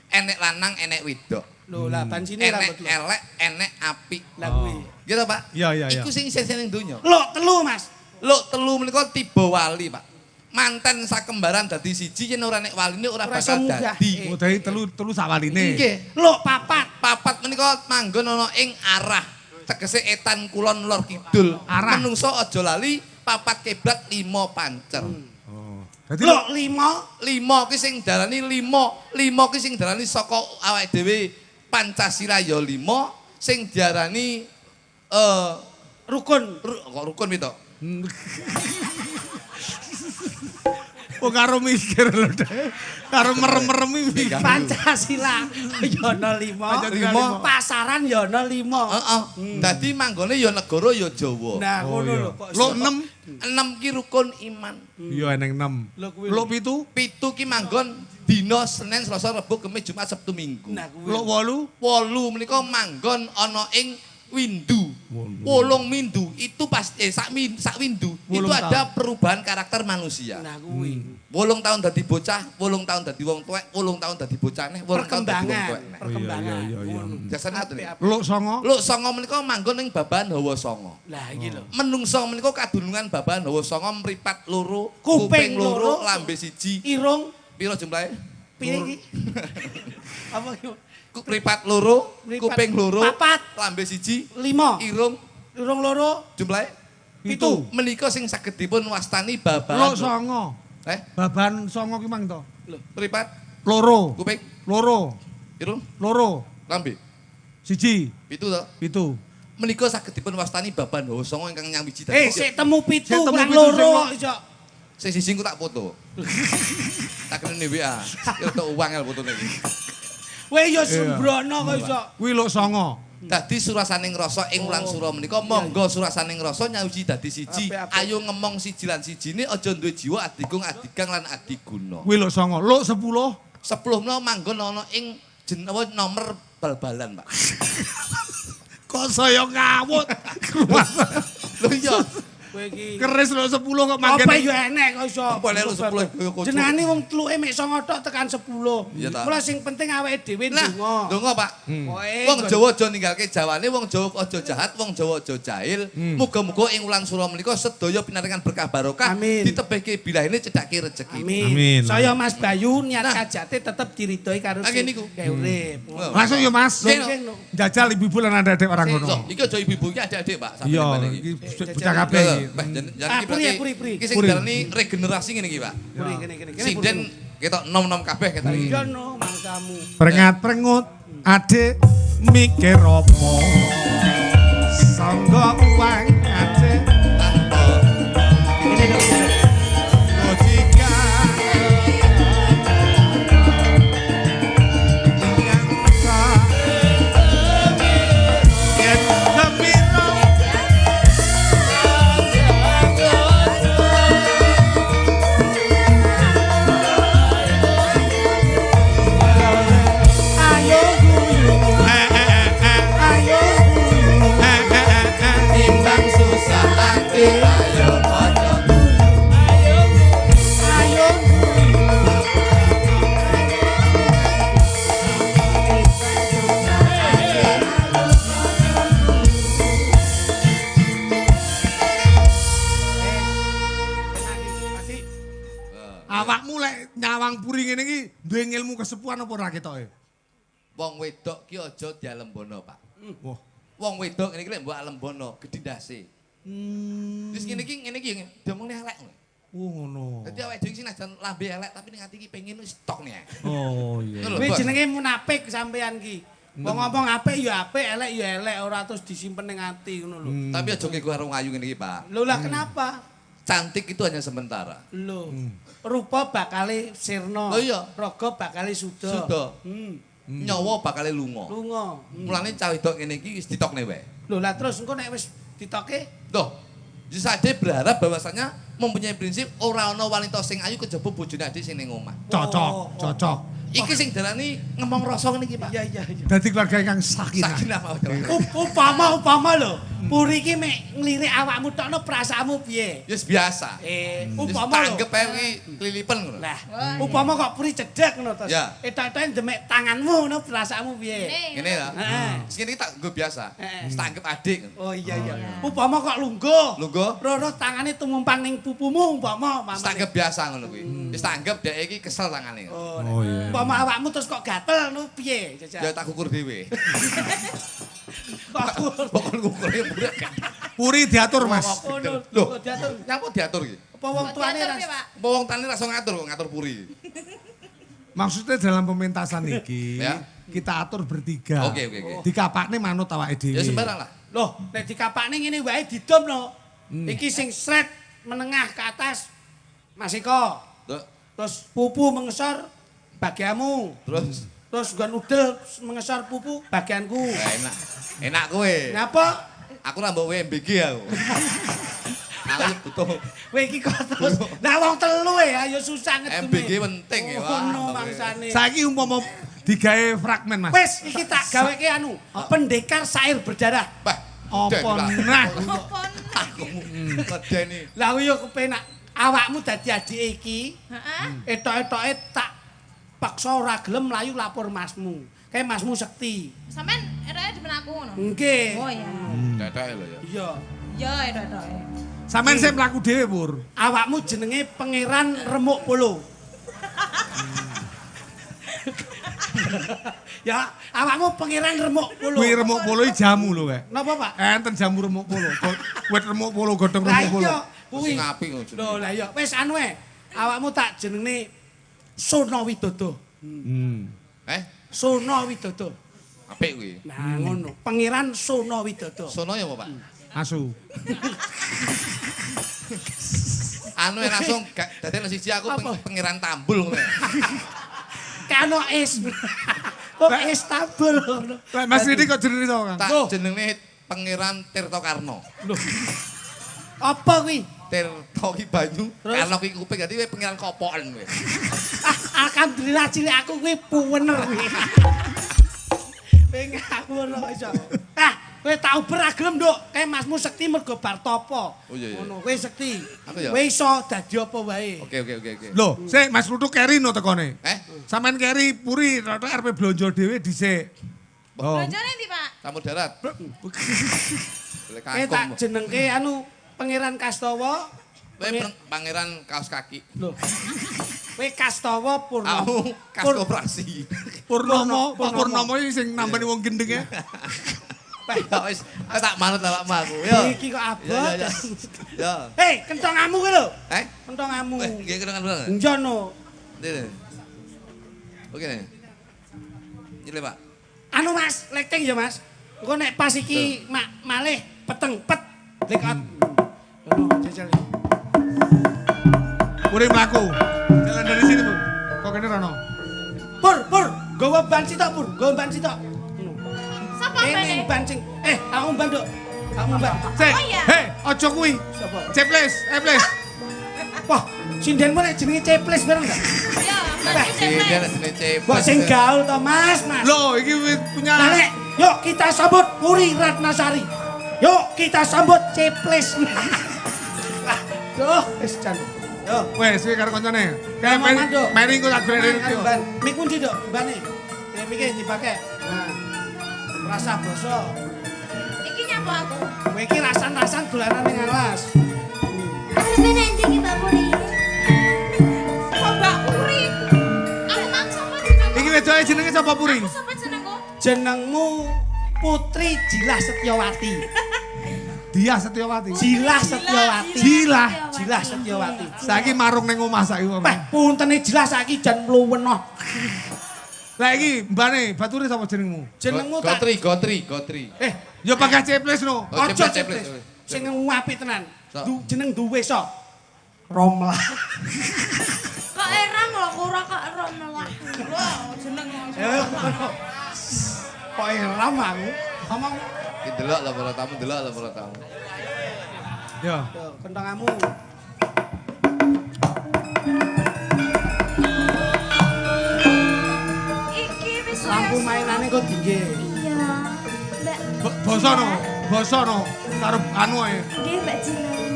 enek lanang, enek wedok. Lho, lah ban sini ra Enek betul. elek, enek apik. Lah kuwi. Gitu, Pak? Iya, iya, iya. Iku sing isen-isening donya. Luk telu, Mas. Luk telu menika tiba wali, Pak. Manten sakembaran dadi siji yen ora nek waline ora Ora bakal semudah. dadi. Oh, dadi telu sawaline. Nggih. Luk papat. Papat menika manggon ana ing arah tegese etan kulon lor kidul. Arah. Menungso aja lali papat kiblat 5 pancer. Oh. Dadi Luk lima. 5 ki sing darani 5 ki sing darani saka awake dhewe Pancasila ya 5 sing diarani Rukun. kok rukun pito. oh karo mikir lho, Dek. Karo merem-meremi mikir. Pancasila ya ana lima. Pancasila 5. Pasaran ya ana lima. Heeh. Dadi manggone ya negara ya Jawa. Nah, Oh, ngono iya. lho kok. Luk iso. 6. 6 ki rukun iman. Iya eneng 6. Luk kuwi. Luk 7. 7 ki manggon dina Senin, Selasa, Rebo, Kamis, Jumat, Sabtu, Minggu. Nah, kuwi. Luk 8. 8 menika manggon ana ing windu. 8 mindu itu pasti sak windu itu 8 ada perubahan karakter manusia. Nah, kuwi. 8 tahun dadi bocah, 8 tahun dadi wong tuwek, 8 tahun dadi bocah neh, 8 tahun dadi wong tuwek neh. Perkembangan. Iya, iya, iya. Jasane ngoten. Luk 9. Luk Sanga menika manggon ing babahan Hawa Sanga. Lah iki lho. Menungso menika kadunungan babahan Hawa Sanga mripat loro, Kuping kuping loro, loro, lambe siji. Irung Piro jumlahe? piye iki? Apa iki? Mripat loro, Mripat kuping loro, papat. lambe siji, Lima. irung Irung loro. jumlahe Pitu. menika sing saged dipun wastani Luk babahan. 9. Baban 9 ki mang to. Mripat Loro. kuping Loro. irung Loro. lambe Siji. pitu to. Pitu. Menika saged dipun wastani babahan Hawa Sanga ingkang nyawiji Sik temu pitu Sik temu kurang pitu, loro sing iso. sing siji ku tak foto. Tak kene WA. Kira tok uang el fotone iki. Kowe ya sembrono kok iso. Kuwi luk 9. Dadi surasaning rasa ing wulan sura menika monggo surasaning rasa nyawiji dadi siji. Apik-apik. Ayo ngemong siji lan sijine aja duwe jiwa adigung adigang lan adiguna. Kuwi luk 9. Luk 10. 10 menawa manggon ana ing nomor bal-balan, Pak. Kok saya ngawut. Lho iya. Kowe iki. Keris lho 10 kok manggen. Apa yo enek kok iso. Apa lek 10 kok. Jenengane wong tluke mek 9 tok tekan 10. Mula sing penting awake dhewe ndonga. Ndonga, Pak. Wong Jawa aja ninggalke Jawane, wong Jawa aja jahat, wong Jawa aja jahil. Muga-muga ing wulan sura menika sedaya pinaringan berkah barokah, ditebehke bilahine cedhake rejeki. Amin. Saya Mas Bayu niat kajate tetep diridhoi karo sing urip. Langsung yo Mas. Jajal ibu-ibu lan adik-adik orang ngono. Iki aja ibu-ibu iki adik-adik, Pak. Iya, iki bocah kabeh iki. Puri. Iki sing diarani regenerasi ngene iki, Pak. Puri kene. Sinden ketok nom-nom kabeh ketok iki. Iya no, mangsamu. Prengat-prengut adik mikir opo. Sangga uang adik tanpa Ini dong. logika. Yang tak yen kepiro Ayo guyu, ayo guyu, timbang susah hati ayo padha ayo guyu. awakmu lek nyawang puri ngene iki duwe ilmu kesepuhan apa ora ketoke? wong wedok ki aja dialembono, Pak. Wah. Wong wedok ngene iki lek mbok alembono gedindase. Terus ngene iki diomongne elek. Oh ngono. Dadi awake dhewe iki senajan lambe elek tapi ning ati iki pengen wis tok nih. Oh iya. Kuwi jenenge munafik sampean ki. Wong ngomong apik ya apik, elek ya elek, ora terus disimpen ning ati ngono lho. Tapi aja ngego karo ngayu ngene iki, Pak. Lho lah kenapa? Cantik itu hanya sementara. Lho. Rupa bakale sirna. Oh iya. Raga bakale suda. Suda. Nyawa bakal lunga. Lunga. Mulane cah wedok ngene iki wis ditokne wae. Lho lah terus engko nek wis ditoke, Loh, Yusade berharap bahwasanya mempunyai prinsip ora ana wanita sing ayu kejaba bojone adik sing ning omah. Cocok. Iki sing darani ngomong rasa ngene iki, Pak. iya. Dadi keluarga ingkang sakinah. Sakinah mawon. Upama lho, puri iki mek nglirik awakmu tokno perasaanmu piye? Wis biasa. Upama lho. Tanggep ae kuwi klilipen ngono. Lah, upama kok puri cedhek ngono to. Ya. Etok-etoke demek tanganmu ngono perasaanmu piye? Ngene ya. Heeh. Wis ngene iki tak nggo biasa. Wis tanggep adik. Oh iya. Upama kok lungguh. Lungguh. Roro tangane tumumpang ning pupumu umpama. Wis tanggep biasa ngono kuwi. Wis tanggep dhek iki kesel tangane. Oh iya. Umpama awakmu terus kok gatel ngono piye? Ya tak kukur dhewe. Kok Ngukure murah. Puri diatur, Mas. Loh, diatur. nyapa diatur iki? Apa wong tuane Diatur, ras? Pak. Apa wong tani rasa ngatur kok ngatur puri. Maksudnya dalam pementasan iki Ya. kita atur bertiga. Oke. Dikapakne manut awake dhewe. Ya sembarang lah. Loh, nek dikapakne ngene wae didomno. Iki sing sret menengah ke atas Mas Eko. Loh, Terus pupu mengesor bagianmu. terus Terus nggon udel mengesor pupu bagianku. ya enak. Enak kowe. Ngapa? Aku ra mbok WMBG aku. Aku butuh Kowe iki kok terus. Nah wong telu ya susah ngedume. MBG penting ya. Oh, no mangsane. Saiki umpama digawe fragmen, Mas. Wis iki tak gaweke anu, pendekar syair berdarah. Bah, Apa nah? aku medeni. Lah yo kepenak awakmu dadi adike iki. Heeh. Etok-etoke tak paksa ora gelem mlayu lapor masmu. Kayak masmu sekti. Sampean ereke demen aku ngono. Nggih. Oh iya. Dadake lho ya. Iya. Ya etok-etok. Sampeyan sing mlaku dhewe, Pur. Awakmu jenenge Pangeran Remuk Polo. Ya, awakmu Pangeran Remuk Polo. Kuwi remuk polo iki jamu lho, Kak. Napa, Pak? Enten jamu remuk polo. Wit remuk polo, godhong Lah remuk polo. iya, kuwi. Sing apik ngono. Lho, lah iya, wis anu ae. Awakmu tak jenenge Sono Widodo. Sono Widodo. Apik kuwi. Nah, ngono. Pangeran Sono Widodo. Sono ya apa, Pak? Asu. Anu langsung gak dadi siji aku Apa? pangeran Tambul ngono. Kano es. Kok es tabel ngono. Lah Mas Ridi kok jenenge to, Kang? Tak jenenge pangeran Tirtokarno. Lho. Apa kuwi? Tirto ki banyu, Terus? Karno ki kuping dadi kowe pangeran kopokan kowe. Alhamdulillah cilik aku kuwi puwener kuwi. Pengen aku ngono iso. Ah, Kowe tak uber gelem, Nduk. Kae Masmu sekti mergo bar topo. Oh iya. Ngono, kowe sekti. Aku ya. Kowe iso dadi apa wae. Oke. Loh, sik Mas Rutuk keri no tekone. Eh? Sampean keri puri rata RP blonjo dhewe dhisik. Oh. Belajarnya nanti Pak. Tamu darat. Boleh Kowe tak kangkung. jenengke anu Pangeran Kastawa. Kowe pangeran kaos kaki. Loh. Kowe Kastawa Purnomo. Aku kas koperasi. Purnomo, Pak Purnomo iki sing nambani wong gendeng ya. Ya wis, aku tak manut awakmu aku. Yo. Iki kok abot. Yo. Hei, kentongamu kuwi lho. Eh? Kentongamu. Nggih kenangan bener. Njono. Nih. Oke nih. Ini Pak. Anu Mas, lekting ya Mas. Engko nek pas iki malih peteng pet. Lekot. Ngono, jajal. Puri mlaku. Jalan dari sini, Bu. Kok kene rono? Pur, gowo ban sitok, Pur. Gowo ban sitok. Sapa Kene bane? ban sing aku ban, Duk. Aku ban. Sik. Oh, iya. Hei, aja kuwi. Sapa? Ceples, Eples. Wah, sindenmu nek jenenge Ceples bareng gak? Iya, Sini Mbak. cepet. Wah, sing gaul to, Mas. Loh, iki punya Nah, Nek, yuk kita sambut Puri Ratnasari. Yuk kita sambut Ceples. Duh, wis jan. Yo. wes kuwi karo koncone. Ya, Kayak Mama, Duk. meri engko tak golek iki. Ban. Mik pundi, Duk? Bane. Ya mikir dipake. Nah. Rasa basa. Iki nyapa aku. Kowe iki rasan-rasan dolanan ning alas. Arep nanti ki Mbak Puri. Kok Mbak Puri? Aku mang sapa jenengku? Iki wedoke jenenge sapa Puri? Aku sapa jenengku? Jenengmu Putri Jilah Setyawati. Dia Setiawati. Jilah Setyawati. Jilah. Jilah Setyawati. Saiki marung ning omah saiki. Wah, puntene Jilah saiki jan mluwenoh. Lah iki mbane bature sapa jenengmu? Jenengmu tak Gotri. Ya pakai ceples no. Oh, aja ceples. Ceples. Sing apik tenan. So. Jeneng duwe sok. Romlah. Kok eram lho kura kok eram lah. Wah, jeneng. Kok eram aku? Ngomong. Ki delok lah para tamu. Ya. Yo, kentongamu. Iki wis Lampu mainane kok tinggi. Iya. Mbak. Basa no. Karo anu ae. Nggih Mbak Jilan.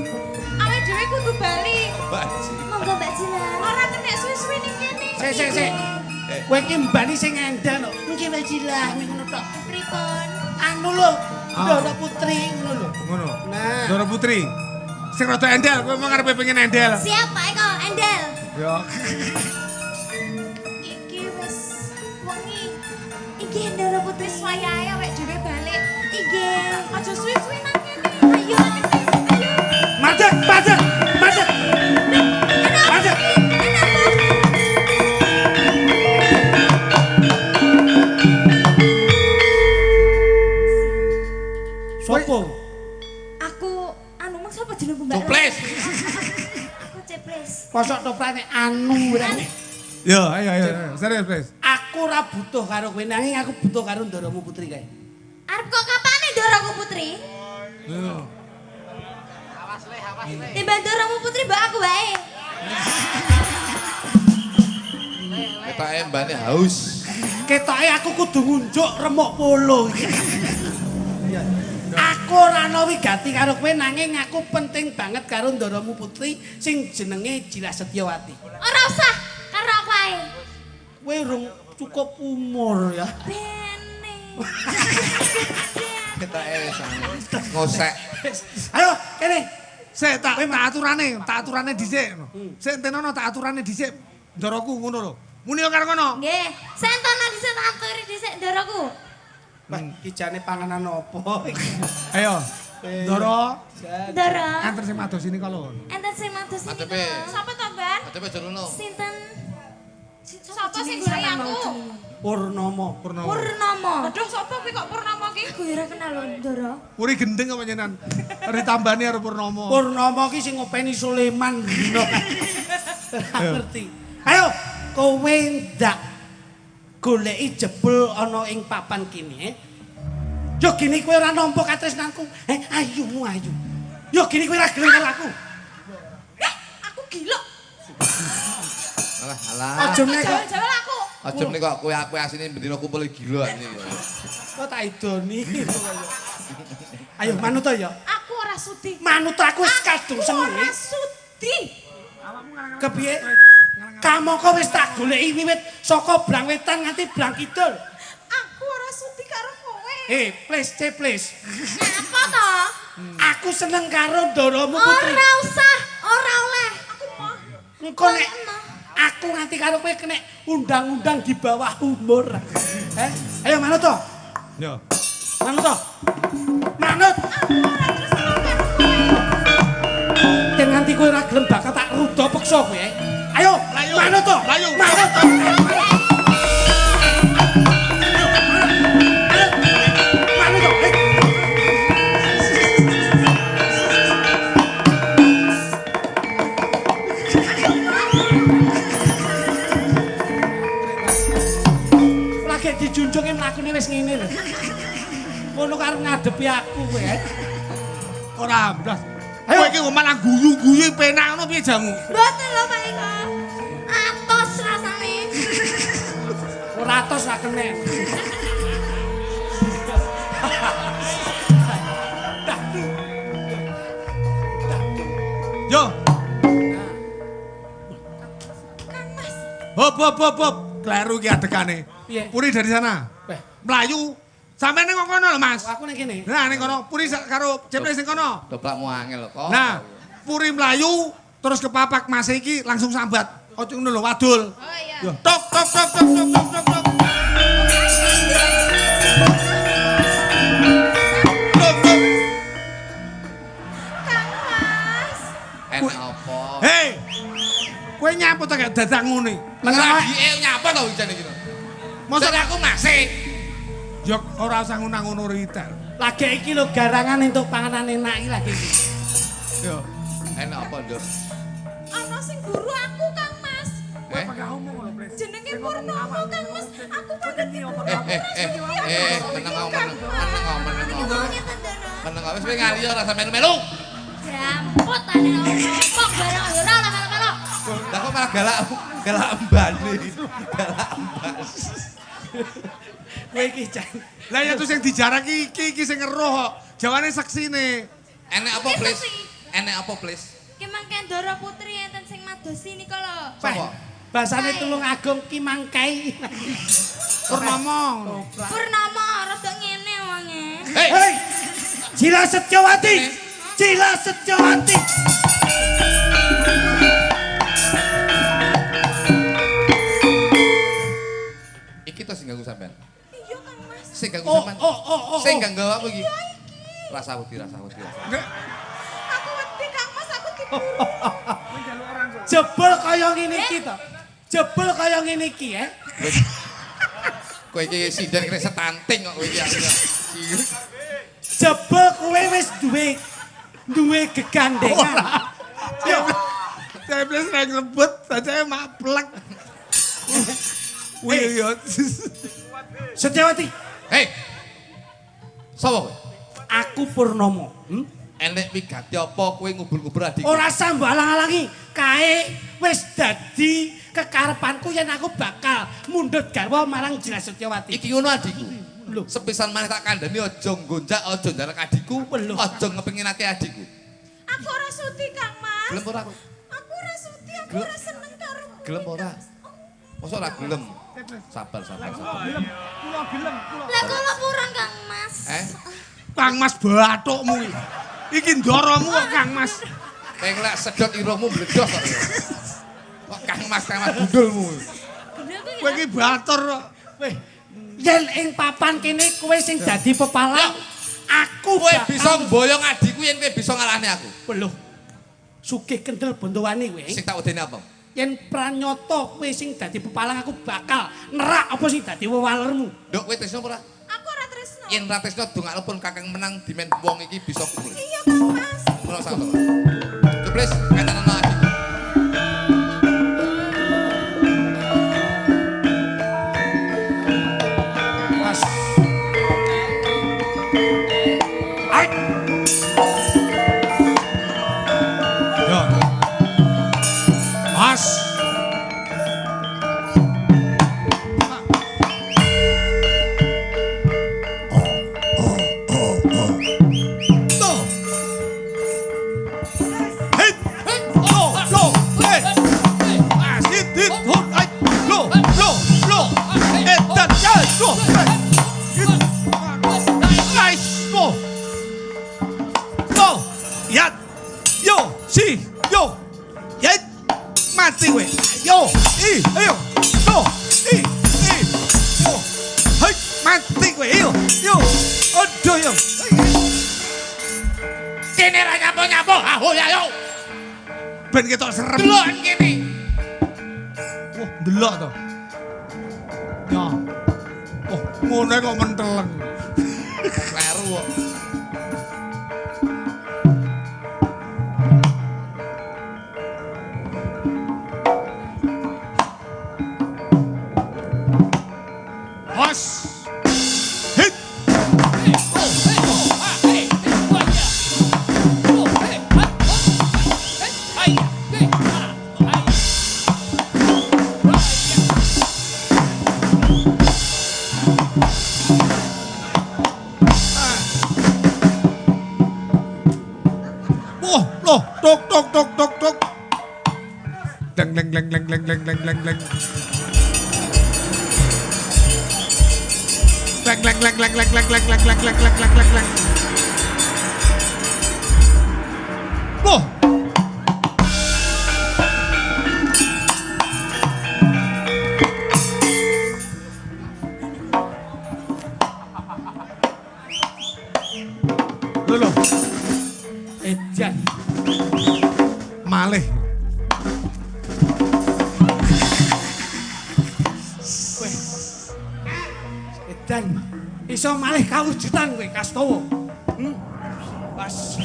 awake dhewe kudu bali. Baji. Monggo Mbak Jilan. Ora kena suwi-suwi ning kene. Sik. Kowe iki mbani sing endal lho. Nggih Mbak Jilah, ngono tok. Pripun? Anu lho, Ndara Putri ngono lho. Ngono. Nah. Dora Putri. Sing rada endel, kowe emang arepe pengen endel. Siap Pak Eko, Endel. Ya. Iki wis wengi. Iki Ndara Putri Wis wayahe awake dhewe balik. Iki. Aja suwi-suwi nang kene. Ayo. Madeg. Madeg. Sopo? Aku anu mang sapa jenengmu Mbak? Ceples. Aku Ceples. Kosok toprane anu rene. Yo, ayo. Serius, Ples. Aku ora butuh karo kowe nanging aku butuh karo Ndaramu Putri kae. Arep kok kapane Ndaraku Putri? Yo. Timbang Ndaramu Putri mbak aku wae. Ketoke mbane haus. Ketoke aku kudu ngunjuk remuk polo iki. Aku ora ana wigati karo kowe nanging aku penting banget karo Ndaramu Putri sing jenenge Jilah Setyawati. Ora usah karo aku wae. Kowe urung cukup umur ya. Bene. Ketoke wis ngosek. Ayo kene. Sik tak aturane dhisik. Sik entenono tak aturane dhisik. Ndaraku ngono lho. Muni yo karo ngono. Nggih, sentono dhisik tak aturi dhisik Ndaraku. Wah, iki jane panganan opo iki? Ayo. Ndara, Ndara. antar sing mados sini kalau. Enten sing mados iki. Adepe. Sapa to, Ban? Adepe jerono. Sinten? Sapa sing golek aku? Purnomo. Purnomo. Aduh, sapa kuwi kok Purnomo ki? Aku ora kenal lho, Ndara. Puri gendeng apa nyenan? Ditambani karo Purnomo. Purnomo ki sing ngopeni Sulaiman dino. Ora ngerti. Ayo, kowe ndak goleki jebul ana ing papan kene. Yo gini kowe ora nampa katresnanku. Ayo. Yo gini kowe ora gelem karo aku. Aku gila. Alah. Aja nek kok Jawel aku. Aja nek kok kowe asine bendina kumpul gila ini. tak idoni. Ayo manut to ya. Aku ora sudi. Manut aku wis kadung seneng. Ora sudi. Kepiye? Kamangka wis tak goleki wiwit saka Blang Wetan nganti Blang Kidul. Aku ora sudi karo kowe. Please. Apa to? Aku seneng karo Ndoromu Putri. Ora usah, ora oleh. Aku mau. Engko nek aku nganti karo kowe kena undang-undang di bawah umur. Ayo manut to. Yo. Manut to. Manut. Aku ora tresno karo kowe. Yen nganti kowe ora gelem bakal tak ruda peksa kowe. Ayo, manut to. Manut to. Manut to. Lagi dijunjungi mlakune wis ngene lho. Ngono karo ngadepi aku kowe. Ora blas. Ayo. Kowe iki kok malah guyu-guyu penak ngono piye jamu? Mboten lho Pak Eko. Atos rasane. Ora atos ra kenen. Yo. Kang Mas. Hop. Kleru iki adegane. Piye? Puri dari sana. Weh, Melayu. Sampai ning kono lho, Mas. aku ning kene. Nah, ning kono Puri karo Ceples ning kono. Dobrakmu angel kok. Nah, Puri melayu terus kepapak Mas iki langsung sambat. Ojo ngono lho, wadul. Oh iya. Yo, tok. Tok. Kang Mas. Enak apa? Hei. Kowe nyapa to gak dadak ngene? Lagi nyapa to wijane iki? Mosok Aku masih. yo ora usah ngono ritel. Lagi iki lho garangan entuk panganan enak iki lagi. Yo. Enak apa, Nduk? Ana sing guru aku Kang Mas. Jenenge Purnomo Kang Mas. Aku banget. Meneng wis ngali ora sampe melu. Jamput ane ngomong bareng ora oleh melo-melo. Lah kok malah galak mbane. Galak mbas. Kowe iki jan. Lah ya terus yang dijarak iki sing ngeruh kok. Jawane seksine. Enak apa, Plis? Enak apa, Plis? Ki mangke Ndara Putri enten sing madosi nika lho. Sapa? Basane Tulung Agung Ki Mangkai. Purnomo. Purnomo rada ngene wonge. Hei. Jila Setyawati. Jila Setyawati. Iki to sing ganggu sampean. Iya Kang Mas. Sing ganggu sampean. Oh. Sing ganggu aku iki. Rasa wedi. Aku wedi Kang Mas aku diburu. Jebul kaya ngene iki to. Jebul kaya ngene iki, Kowe iki sinden kene setanting kok kowe iki. Jebul kowe wis duwe gegandengan. Yo. Ceples rek lebet, saja maplek. Wih yo. Setyawati, Hei. Sapa kowe? aku Purnomo. Enek wigati apa kowe ngubur-ngubur adikku? Ora sambah alang-alangi. Kae wis dadi kekarepanku yen aku bakal mundhut garwa marang Jila Setyawati. Iki ngono adikku. Lho. Sepisan maneh tak kandhani aja nggonjak, aja ndarek adikku, aja ngepinginake adikku. Aku ora sudi Kang Mas. Gelem ora kowe? Aku ora sudi, aku ora seneng karo kowe. Gelem ora? Mosok ora gelem? Sabar. Lah kula kurang Kang Mas. Kang Mas bathukmu iki. Iki ndoromu kok Kang Mas. Kowe lek sedot iromu bledos kok. Kok Kang Mas gundulmu. Bener kuwi. Kowe iki batur kok. Weh, yen ing papan kene kowe sing dadi pepalang, aku Kowe bakal- bisa mboyong adikku yen kowe bisa ngalahne aku. Lho. Sugih kendel bondowani kowe. Sing tak wedeni apa? Yen pranyata kowe sing dadi pepalang aku bakal nerak apa sing dadi wewalermu. Nduk kowe tresno ora? Aku ora tresno. Yen ra tresno dongaklepun Kakang menang dimen wong iki bisa kumpul. Iya Kang Mas. Ora usah to. Jebres katanen adikku. Mas. Ai. Yo. Mas. ayo. Tuh. Oh. Hai, mati kowe. Ayo. Yo. Aduh yo. Kene ra nyapo-nyapo. Aho ya yo. Ben ketok serem. Delok kene. Wah, delok to. Ya. Oh, ngono kok menteleng. Kleru kok. Hos. Hit. Wah, loh, tok. Deng. Leng. Wah. Loh. Ejan. Malih. Edan, iso malih kawujudan kowe Kastowo. Pas.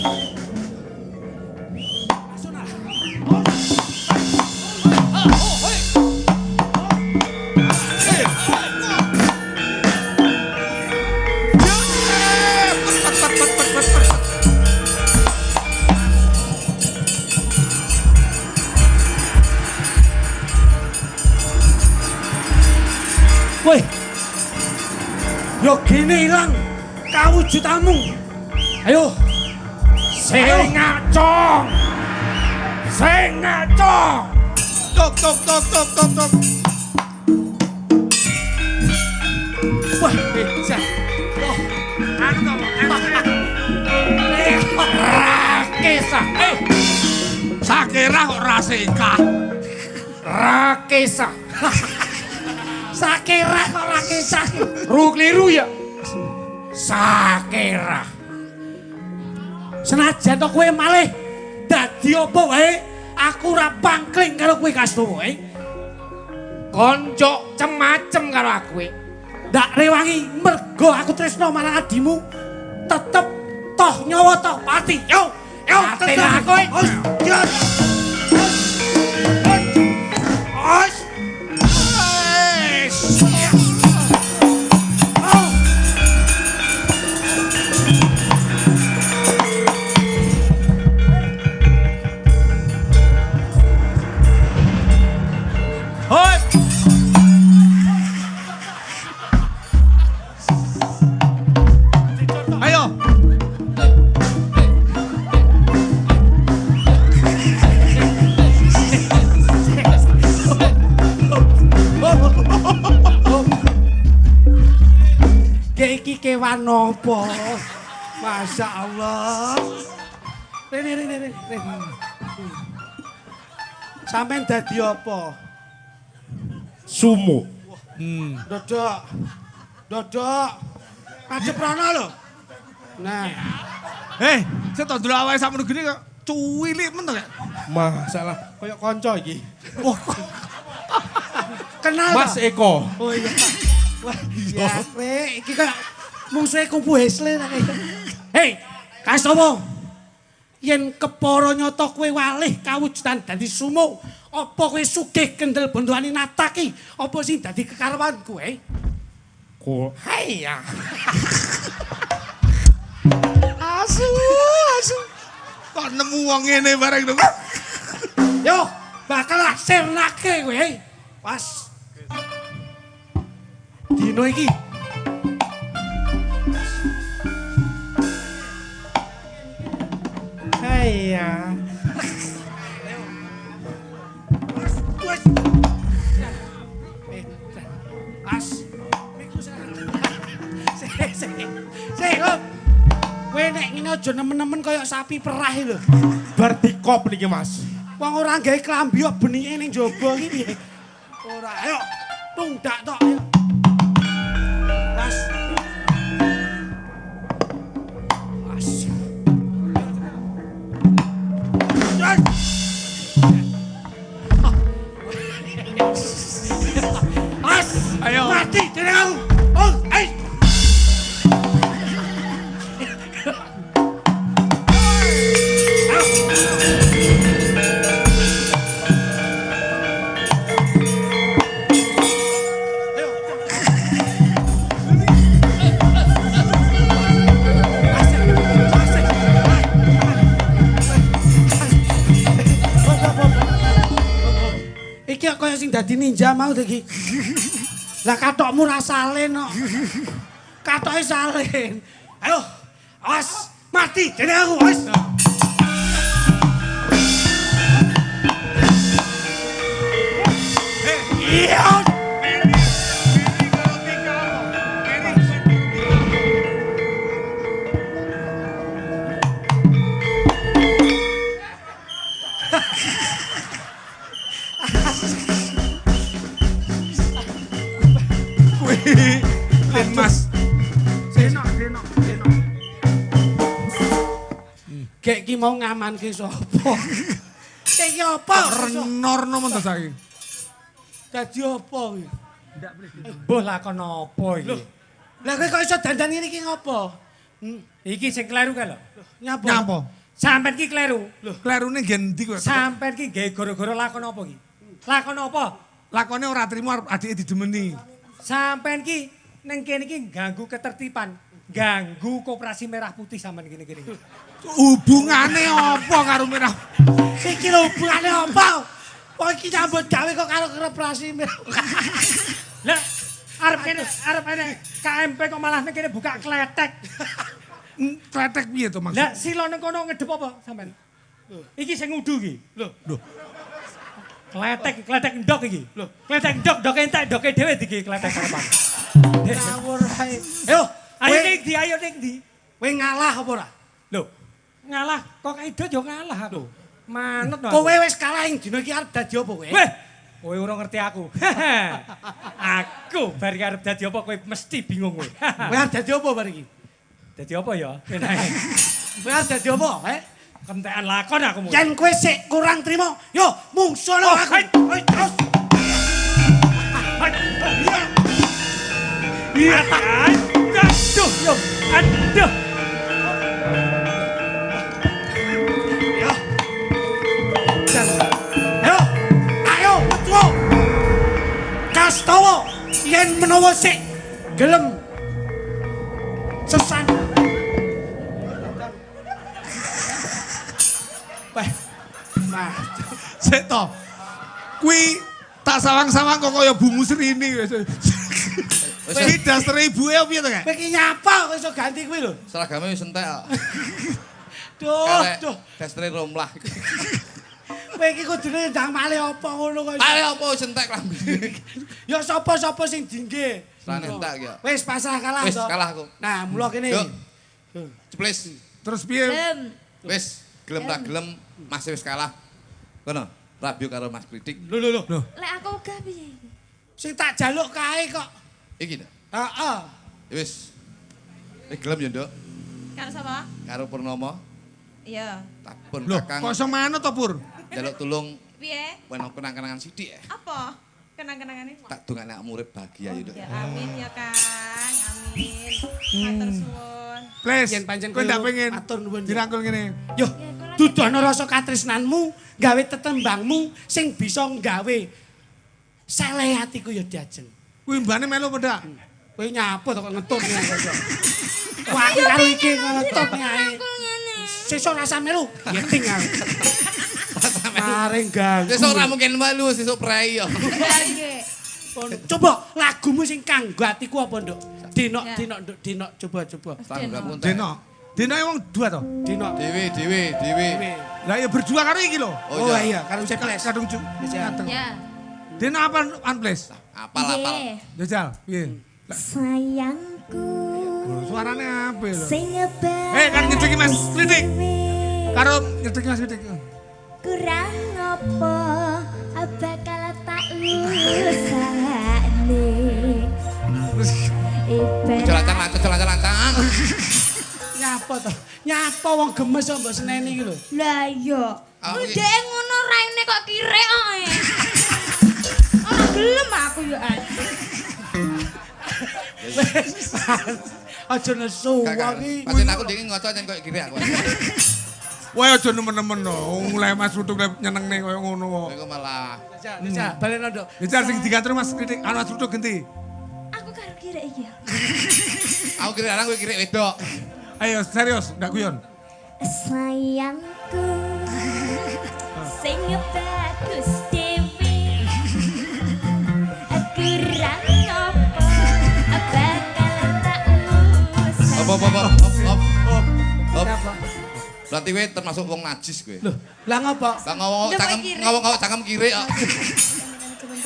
Woi. Yo gini ilang kawujudanmu. Ayo. Sing ngacong. Tok. Wah, ejan. Wah, Anu Rakesa. Sakira kok raseka. Rakesa. Sakira kok Rakesa. Ru kliru ya. Sakira. Senajan to kowe malih dadi apa wae, aku ora pangkling karo kowe Kastowo, Konco cemacem karo aku, ndak rewangi mergo aku tresno marang adimu, tetep toh nyawa toh pati. Yo, tenan aku. Kewan nopo? Masya Allah. Rene. Sampeyan dadi apa? Sumu. Dodok. Ajep rono lho. Nah. Saya tau dulu awalnya sama gini kok cuwilik men to, Kak. Masalah koyo kanca iki. Wah. Kenal Mas Eko. Oh iya. Wah, ya iki kok musuhe kumpu Hesle ta kaya. Hei, Kastowo. Yen kepara nyata kowe walih kawujudan dadi sumo, apa kowe sugih kendel bondoane nataki, apa sing dadi kekarepan kowe? Haiya. Asu. Kok nemu wong ngene bareng to. Yo, bakal sirnake kowe. Pas. Dino iki. Haiya. Pas. Kowe nek ngene aja nemen-nemen kaya sapi perah lho. Bar dikop niki Mas. Wong ora gawe klambi kok benike ning jaba iki piye? Ora, ayo. Tungdak tok ayo. Mas. Mas. Mas, Ayo. mati jeneng aku. Oh, ayo. Iki kaya sing dadi ninja mau iki. Lah katokmu ra salin kok. Katoke salin. Ayo, awas mati jeneng aku, awas. Iya. Mas. Senok. Gek ki mau ngamanke sapa? Gek ki apa? Renorno men to saiki. Dadi apa iki? Mbah lakon apa iki? Lah kowe kok iso dandan ngene iki ngopo? Iki sing kleru ka lho. Nyapa? Sampeyan ki kleru. Klerune ngen ndi kowe? Sampeyan ki gawe gara-gara lakon apa iki? Lakon apa? Lakone ora trimo arep adike didemeni. Sampeyan ki ning kene iki ganggu ketertiban, ganggu Koperasi Merah Putih sampeyan kene-kene. Hubungane apa karo merah? Iki lho hubungane apa? Kok iki nyambut gawe kok karo Koperasi Merah. Lah arep kene KMP kok malah ning kene buka kletek. Kletek piye to maksud? Lah sila ning kono ngedep apa sampeyan? Iki sing ngudu iki. Lho. Kletek ndok iki. Lho, kletek ndok entek ndoke dhewe iki kletek karepan. Ngawur ae. Ayo, ayo ning ndi? kowe ngalah apa ora? Lho, ngalah kok Edo yo ngalah aku. Manut no. Kowe wis kalah ing dina iki arep dadi apa kowe? Weh, kowe ora ngerti aku. Aku bar arep dadi apa kowe mesti bingung kowe. Kowe arep dadi apa bar iki? Dadi apa ya? Kowe arep dadi apa? Kentekan lakon aku mau. Yen kowe sik kurang trimo, yo mungsuhno aku. Terus. Iya. Aduh, yo. Aduh. Ayo, metu. Kastowo, yen menawa sik gelem sesan. Nah, Sik to. Kuwi tak sawang-sawang kok kaya bungu serini wis. Iki dasar ibuke opo piye to, Kak? kowe iki nyapa kok iso ganti kuwi lho. Seragame wis entek kok. Duh. Dasare romlah. Kowe iki kudune ndang malih apa ngono kok. Pale apa wis entek klambi. Ya sapa-sapa sing dingge. Serane entek ya. Wis pasrah kalah Wis to. kalah aku. Nah, mula kene. Yuk. Ceplis. Terus piye? Wis gelem tak gelem Mas wis kalah. Kono, rabiu karo Mas Kritik. Lho. Lek aku gak piye? Sing tak jaluk kae kok. Iki lho. Heeh. Wis. Gelem ya, Nduk. Karo sapa? Karo Purnomo. Iya. Tak pun Lho, Kakang kok iso manut to, Pur? njaluk tulung Piye? wenang kenang-kenangan sithik. Apa? Kenang-kenangane? Tak dongane anak murid bahagia ya, Nduk. Ya amin ya Kang. Amin. Matur suwun. Ples, Yen pancen kowe ndak kowe pengen matur nuwun. dirangkul ngene. Yo, dudono rasa katresnanmu, gawe tetembangmu sing bisa gawe seleh atiku ya diajeng. Kuwi mbane melu pedak. Kowe nyapa to kok ngetut nek kok. Wah, aku karo iki ngetut ae. Sesuk rasa melu, yeting aku. Maring ganggu. Sesuk ora mungkin melu, sesuk prei yo. Coba lagumu sing kanggo atiku apa, Nduk? Dinok, Dinok, coba. Tanggamu entek. Dino wong dua to. Dinok. Dewe. Lah ya berdua karo iki lho. Oh iya, karo Ceples. Kadung Ya. Dino apa Ples? Apal-apal. Jajal, piye? Sayangku. Suarane apa lho? Sing Kan ngedeki Mas Kritik. Karo ngedeki Mas Kritik. kurang apa bakal tak lulus tenan. Nyapa to? Nyapa wong gemes kok mbok seneni iki lho. Lah iya. Oh, iya. Ndek ngono raine kok kirek kok. Ora gelem aku yo. Aja nesu iki. Pancen aku dingin ngoco yen koyo kiri aku. Wae aja nemen-nemen no. Mulai Mas Rutuk nyenengne koyo ngono kok. Iku malah Caca, balen nduk. Bicara sing digatur Mas Kritik, Mas Rutuk ganti. Aku karo kirek iki ya. aku kiri lanang kowe kiri wedok. Ayo serius, ndak guyon. Sayangku sing bagus dewe aku ra ngopo bakal tak usah. Op. Berarti kowe termasuk wong najis kowe. Lho, lah ngopo? Lah ngomong cangkem kiri kok.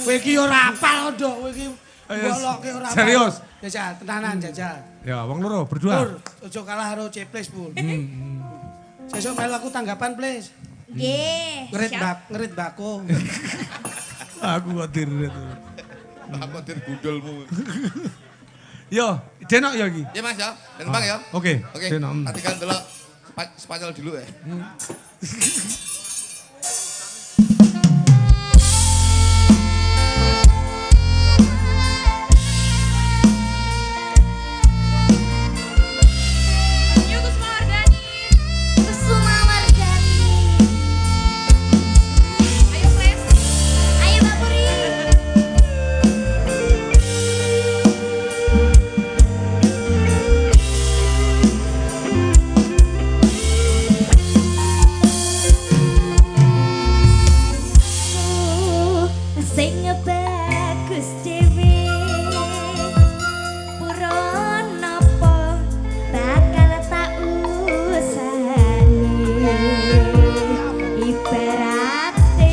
Kowe iki ora apal nduk, kowe iki mbolokke ora apal. Serius? Jajal, tenanan jajal. Ya, wong loro berdua. Pur, ojo kalah karo Ceples, Pur. Sesuk melu aku tanggapan, Ples. Nggih. Ngerit bako. Aku khawatir itu. Aku dir gundulmu. Yo, denok ya iki. Ya Mas ya, ben Bang ya. Oke, Oke. denok. Nanti kan delok Spanyol dulu ya. Yuk Kusuma Wardani. Kusuma Wardani. Ayo Flash. Ayo Mbak Puri. Sing bagus dhewe pura napa bakal tak usahani ibarate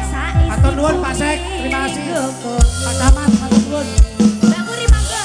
saiki Matur nuwun Pak Sek, terima kasih. Pak Camat, matur nuwun. Mbak Puri mangga.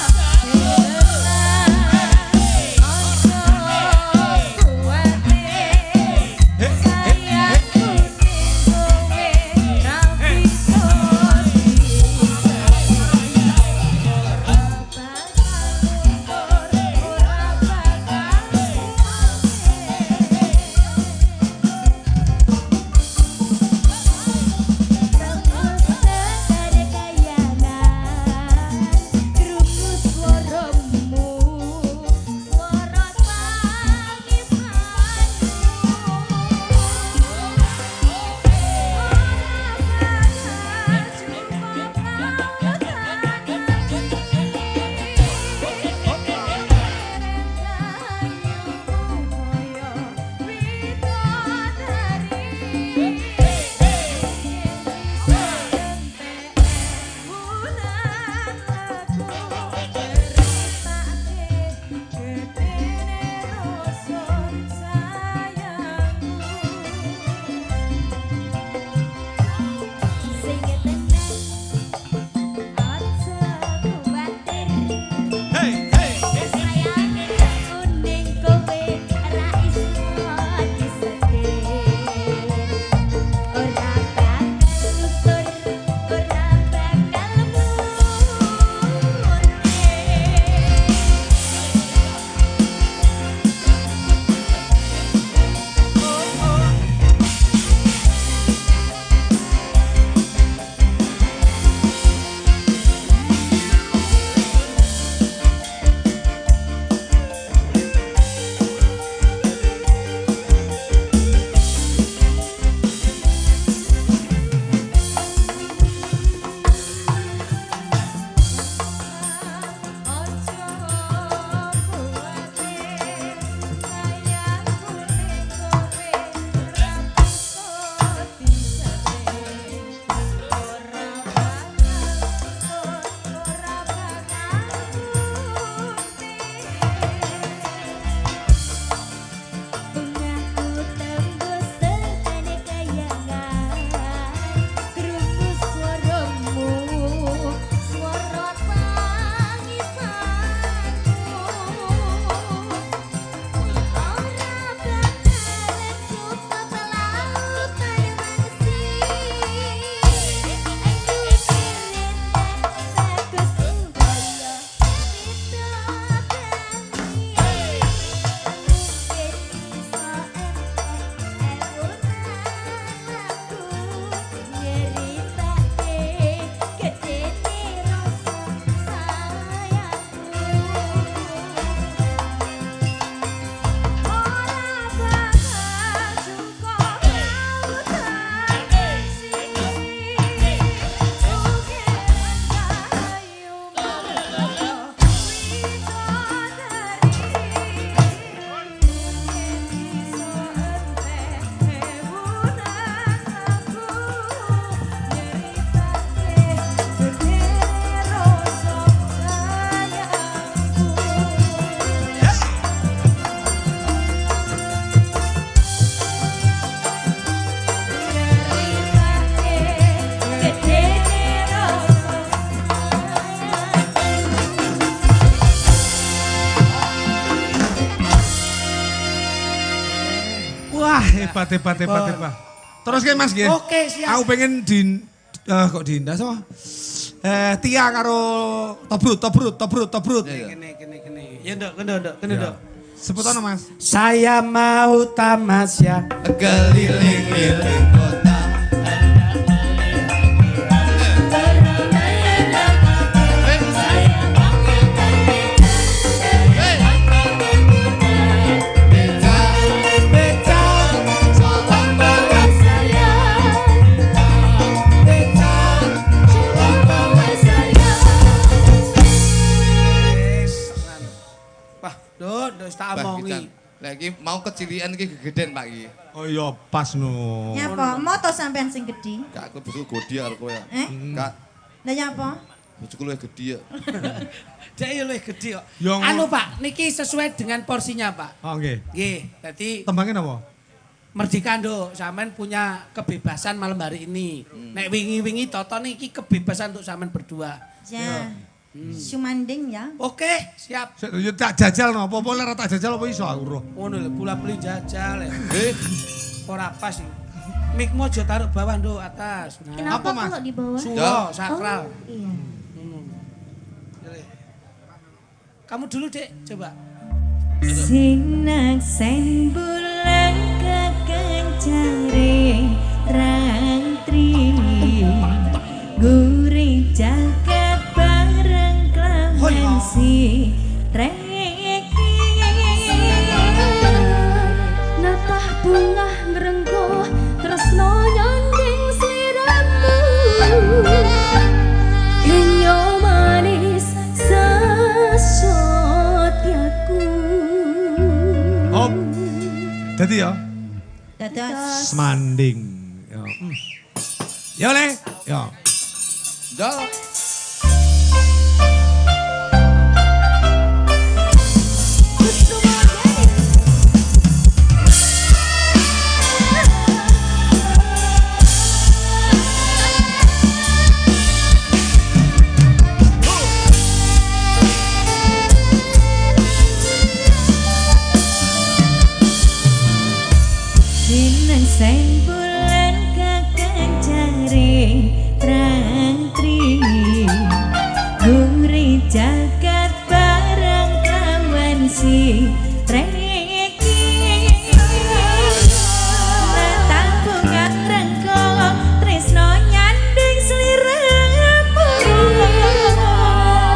Hebat. Terus ke Mas nggih. Oke, siap. Aku pengen kok dindas oh. Tia karo tobrut. Kene. Ya nduk, kene. Sebutan Mas. Saya mau tamasya Keliling-liling kota. Wis tak omongi. Lagi mau kecilian iki gegeden Pak iki. Oh iya pas no. Nyapa? Moto sampean sing gedhi? Kak aku besok godi karo kowe. Kak, Lah nyapa? bojoku luwih gedhi ya. Dek yo luwih gedhe kok. Yang- Anu Pak, niki sesuai dengan porsinya Pak. Oh nggih. Nggih, dadi Tembangnya napa? Merdeka Nduk, sampean punya kebebasan malam hari ini. Nek wingi-wingi toto niki kebebasan untuk sampean berdua. Ya. Sumanding ya. Oke, siap. Yo tak jajal no, apa ora tak jajal apa iso aku roh. Ngono lho, bola-bali jajal ya. Eh, Ora pas iki. Mikmu aja taruh bawah Nduk, atas. Nah, Kenapa Mas? kalau di bawah? suwo, sakral. Oh, iya. Kamu dulu, Dek, coba. Sinak sen bulan kakang jaring rantri gurih jagat bareng kelawan si treki Natah bunga ngrenggo tresno nyanding sliramu Kenyo manis sesotyaku Hop. Dadi ya Dados semanding. Yo. Ya oleh. Yo. Jal. Sinan sen bulan kakang jaring rantri gurih jagat bareng kelawan si treki natah bunga rengko tresno nyanding sliramu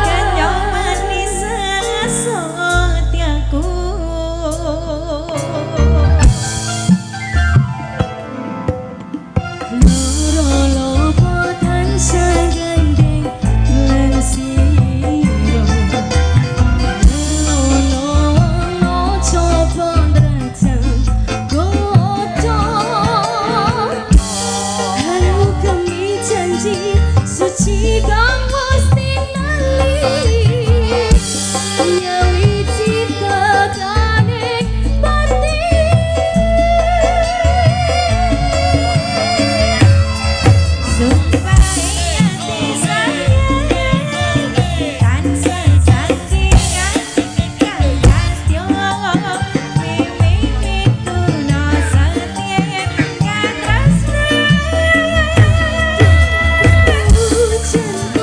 kanyo manis sesotyaku Loro-loro tansah gandeng lan siro Loro-loro coba ndrajang godho Halo kami janji suci kang wis tinali Nyawi cita kaning pati Supaya hati sayang tansah sakingan kalastyo mimpi tuna satya katresna hujan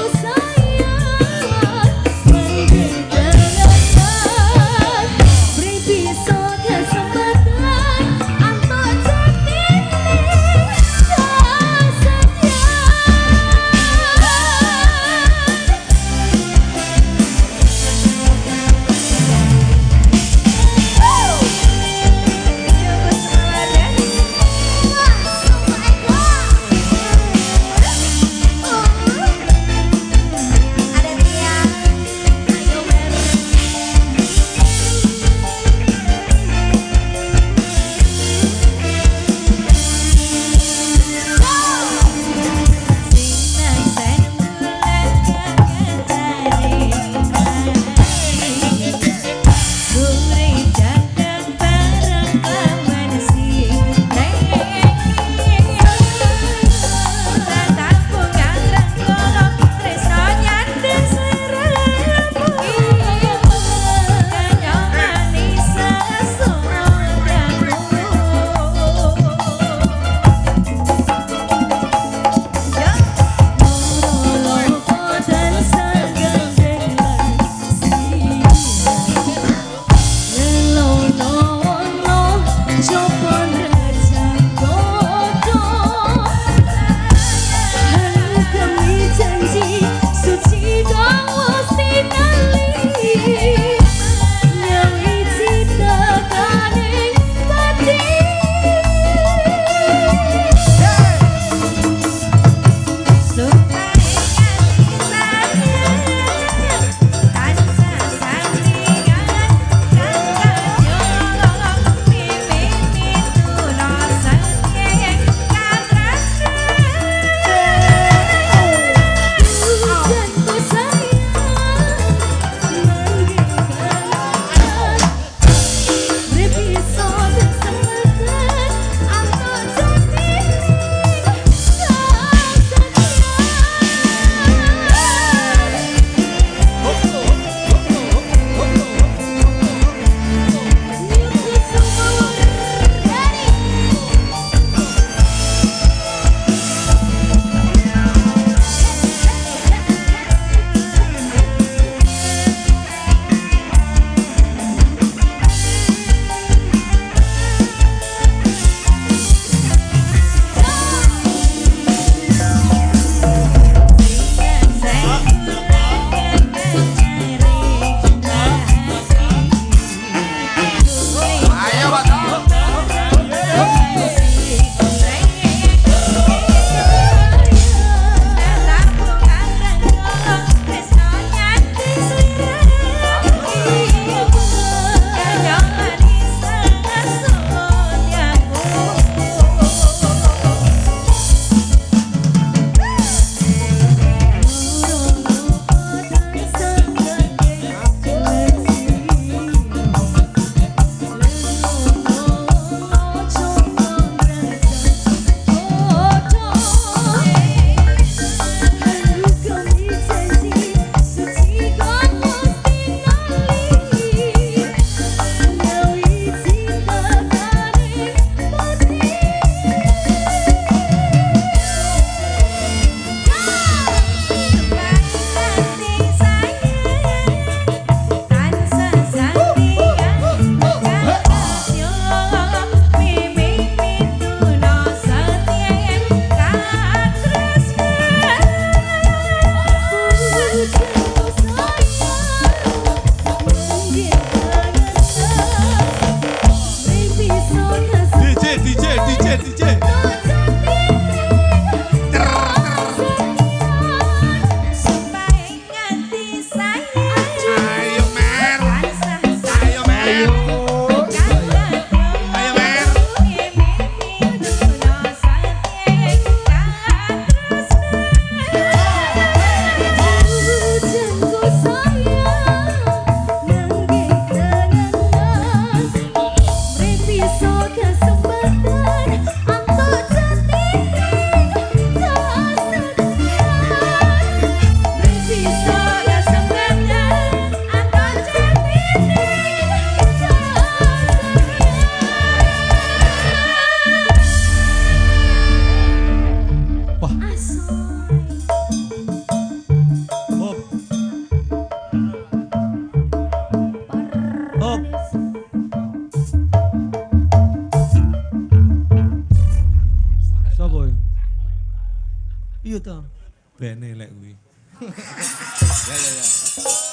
bene lek kuwi. Ya.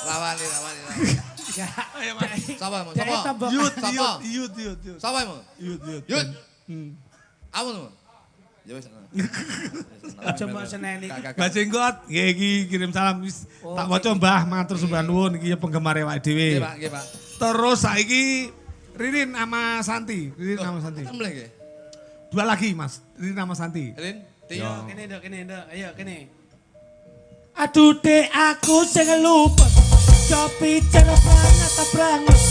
Rawani. Ayo Sapa mau? Sapa? Yut. Sapa mau? Yut. Apa mau? Ya wis. Aja mbok seneni. Mbak Jenggot, nggih iki kirim salam wis tak waca Mbah matur sembah nuwun iki ya penggemar awake dhewe. Nggih, Pak. Terus saiki Ririn sama Santi. Temble nggih. Dua lagi Mas, Ririn sama Santi. Rin, Yo, Tio. kene nduk. Ayo kene. Aduh dek aku sing lupa. Copi cerep banget tabrangus.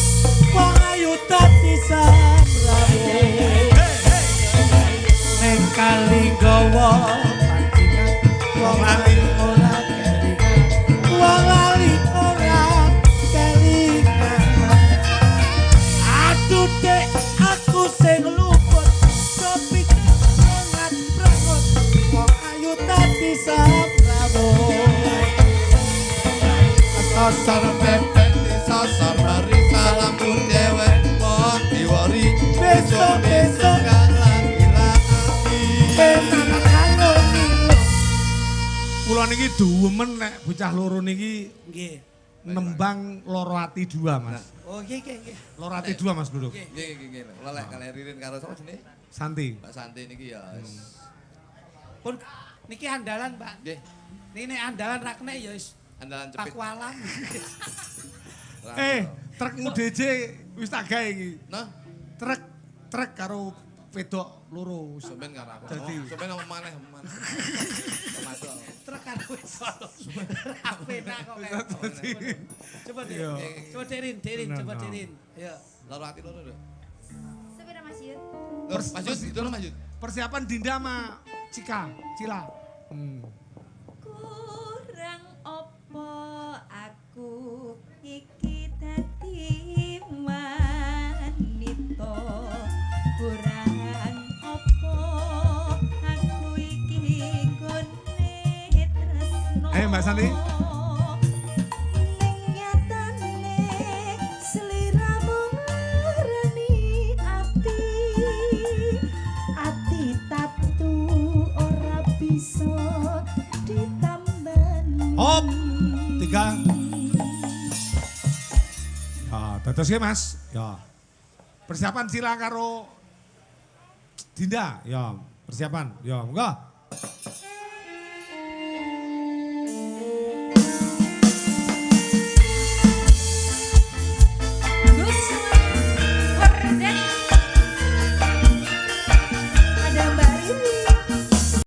Wong ayu dadi samrawe. Ning kali gowo pancingan wong lali ora kelingan. Wong lali ora kelingan. Aduh dek aku sing luput. Copi banget brangus. Wong ayu dadi samrawe. Sasar pepet sasar mari salam dewek mohon diwari besok lagi Kula niki duwemen nek bocah loro niki Nggih. nembang loro ati dua Mas. Oh nggih. Loro ati dua Mas Duduk. Nggih. Lelek kalih Ririn karo sapa jenenge? Santi. Mbak Santi niki ya. Pun niki andalan, Pak. Nggih, Niki nek andalan rakne ya wis andalan cepit. pakwalan. Trukmu DJ wis tak gawe iki. Nah, Truk karo wedok loro. sampean karo aku. Jadi. Sampean ngomong maneh. Masuk. Tekan wis. Rapi nak kok. Coba deh. Iya. Coba Derin, coba No. Derin. Ayo. Loro ati loro lho. Sepeda Mas Yud. Mas Yud, itu Mas Yud. Persiapan Dinda sama Cila. Kurang opo aku iki dadi wanita. Kurang opo aku iki gone tresno. Ayo, Mbak Santi. Ning nyatane sliramu ngarani ati tatu ora bisa ditambani. Hop. 3. Ya, dados ya Mas. Ya. Persiapan Cila karo Dinda. Ya, persiapan. Ya, monggo.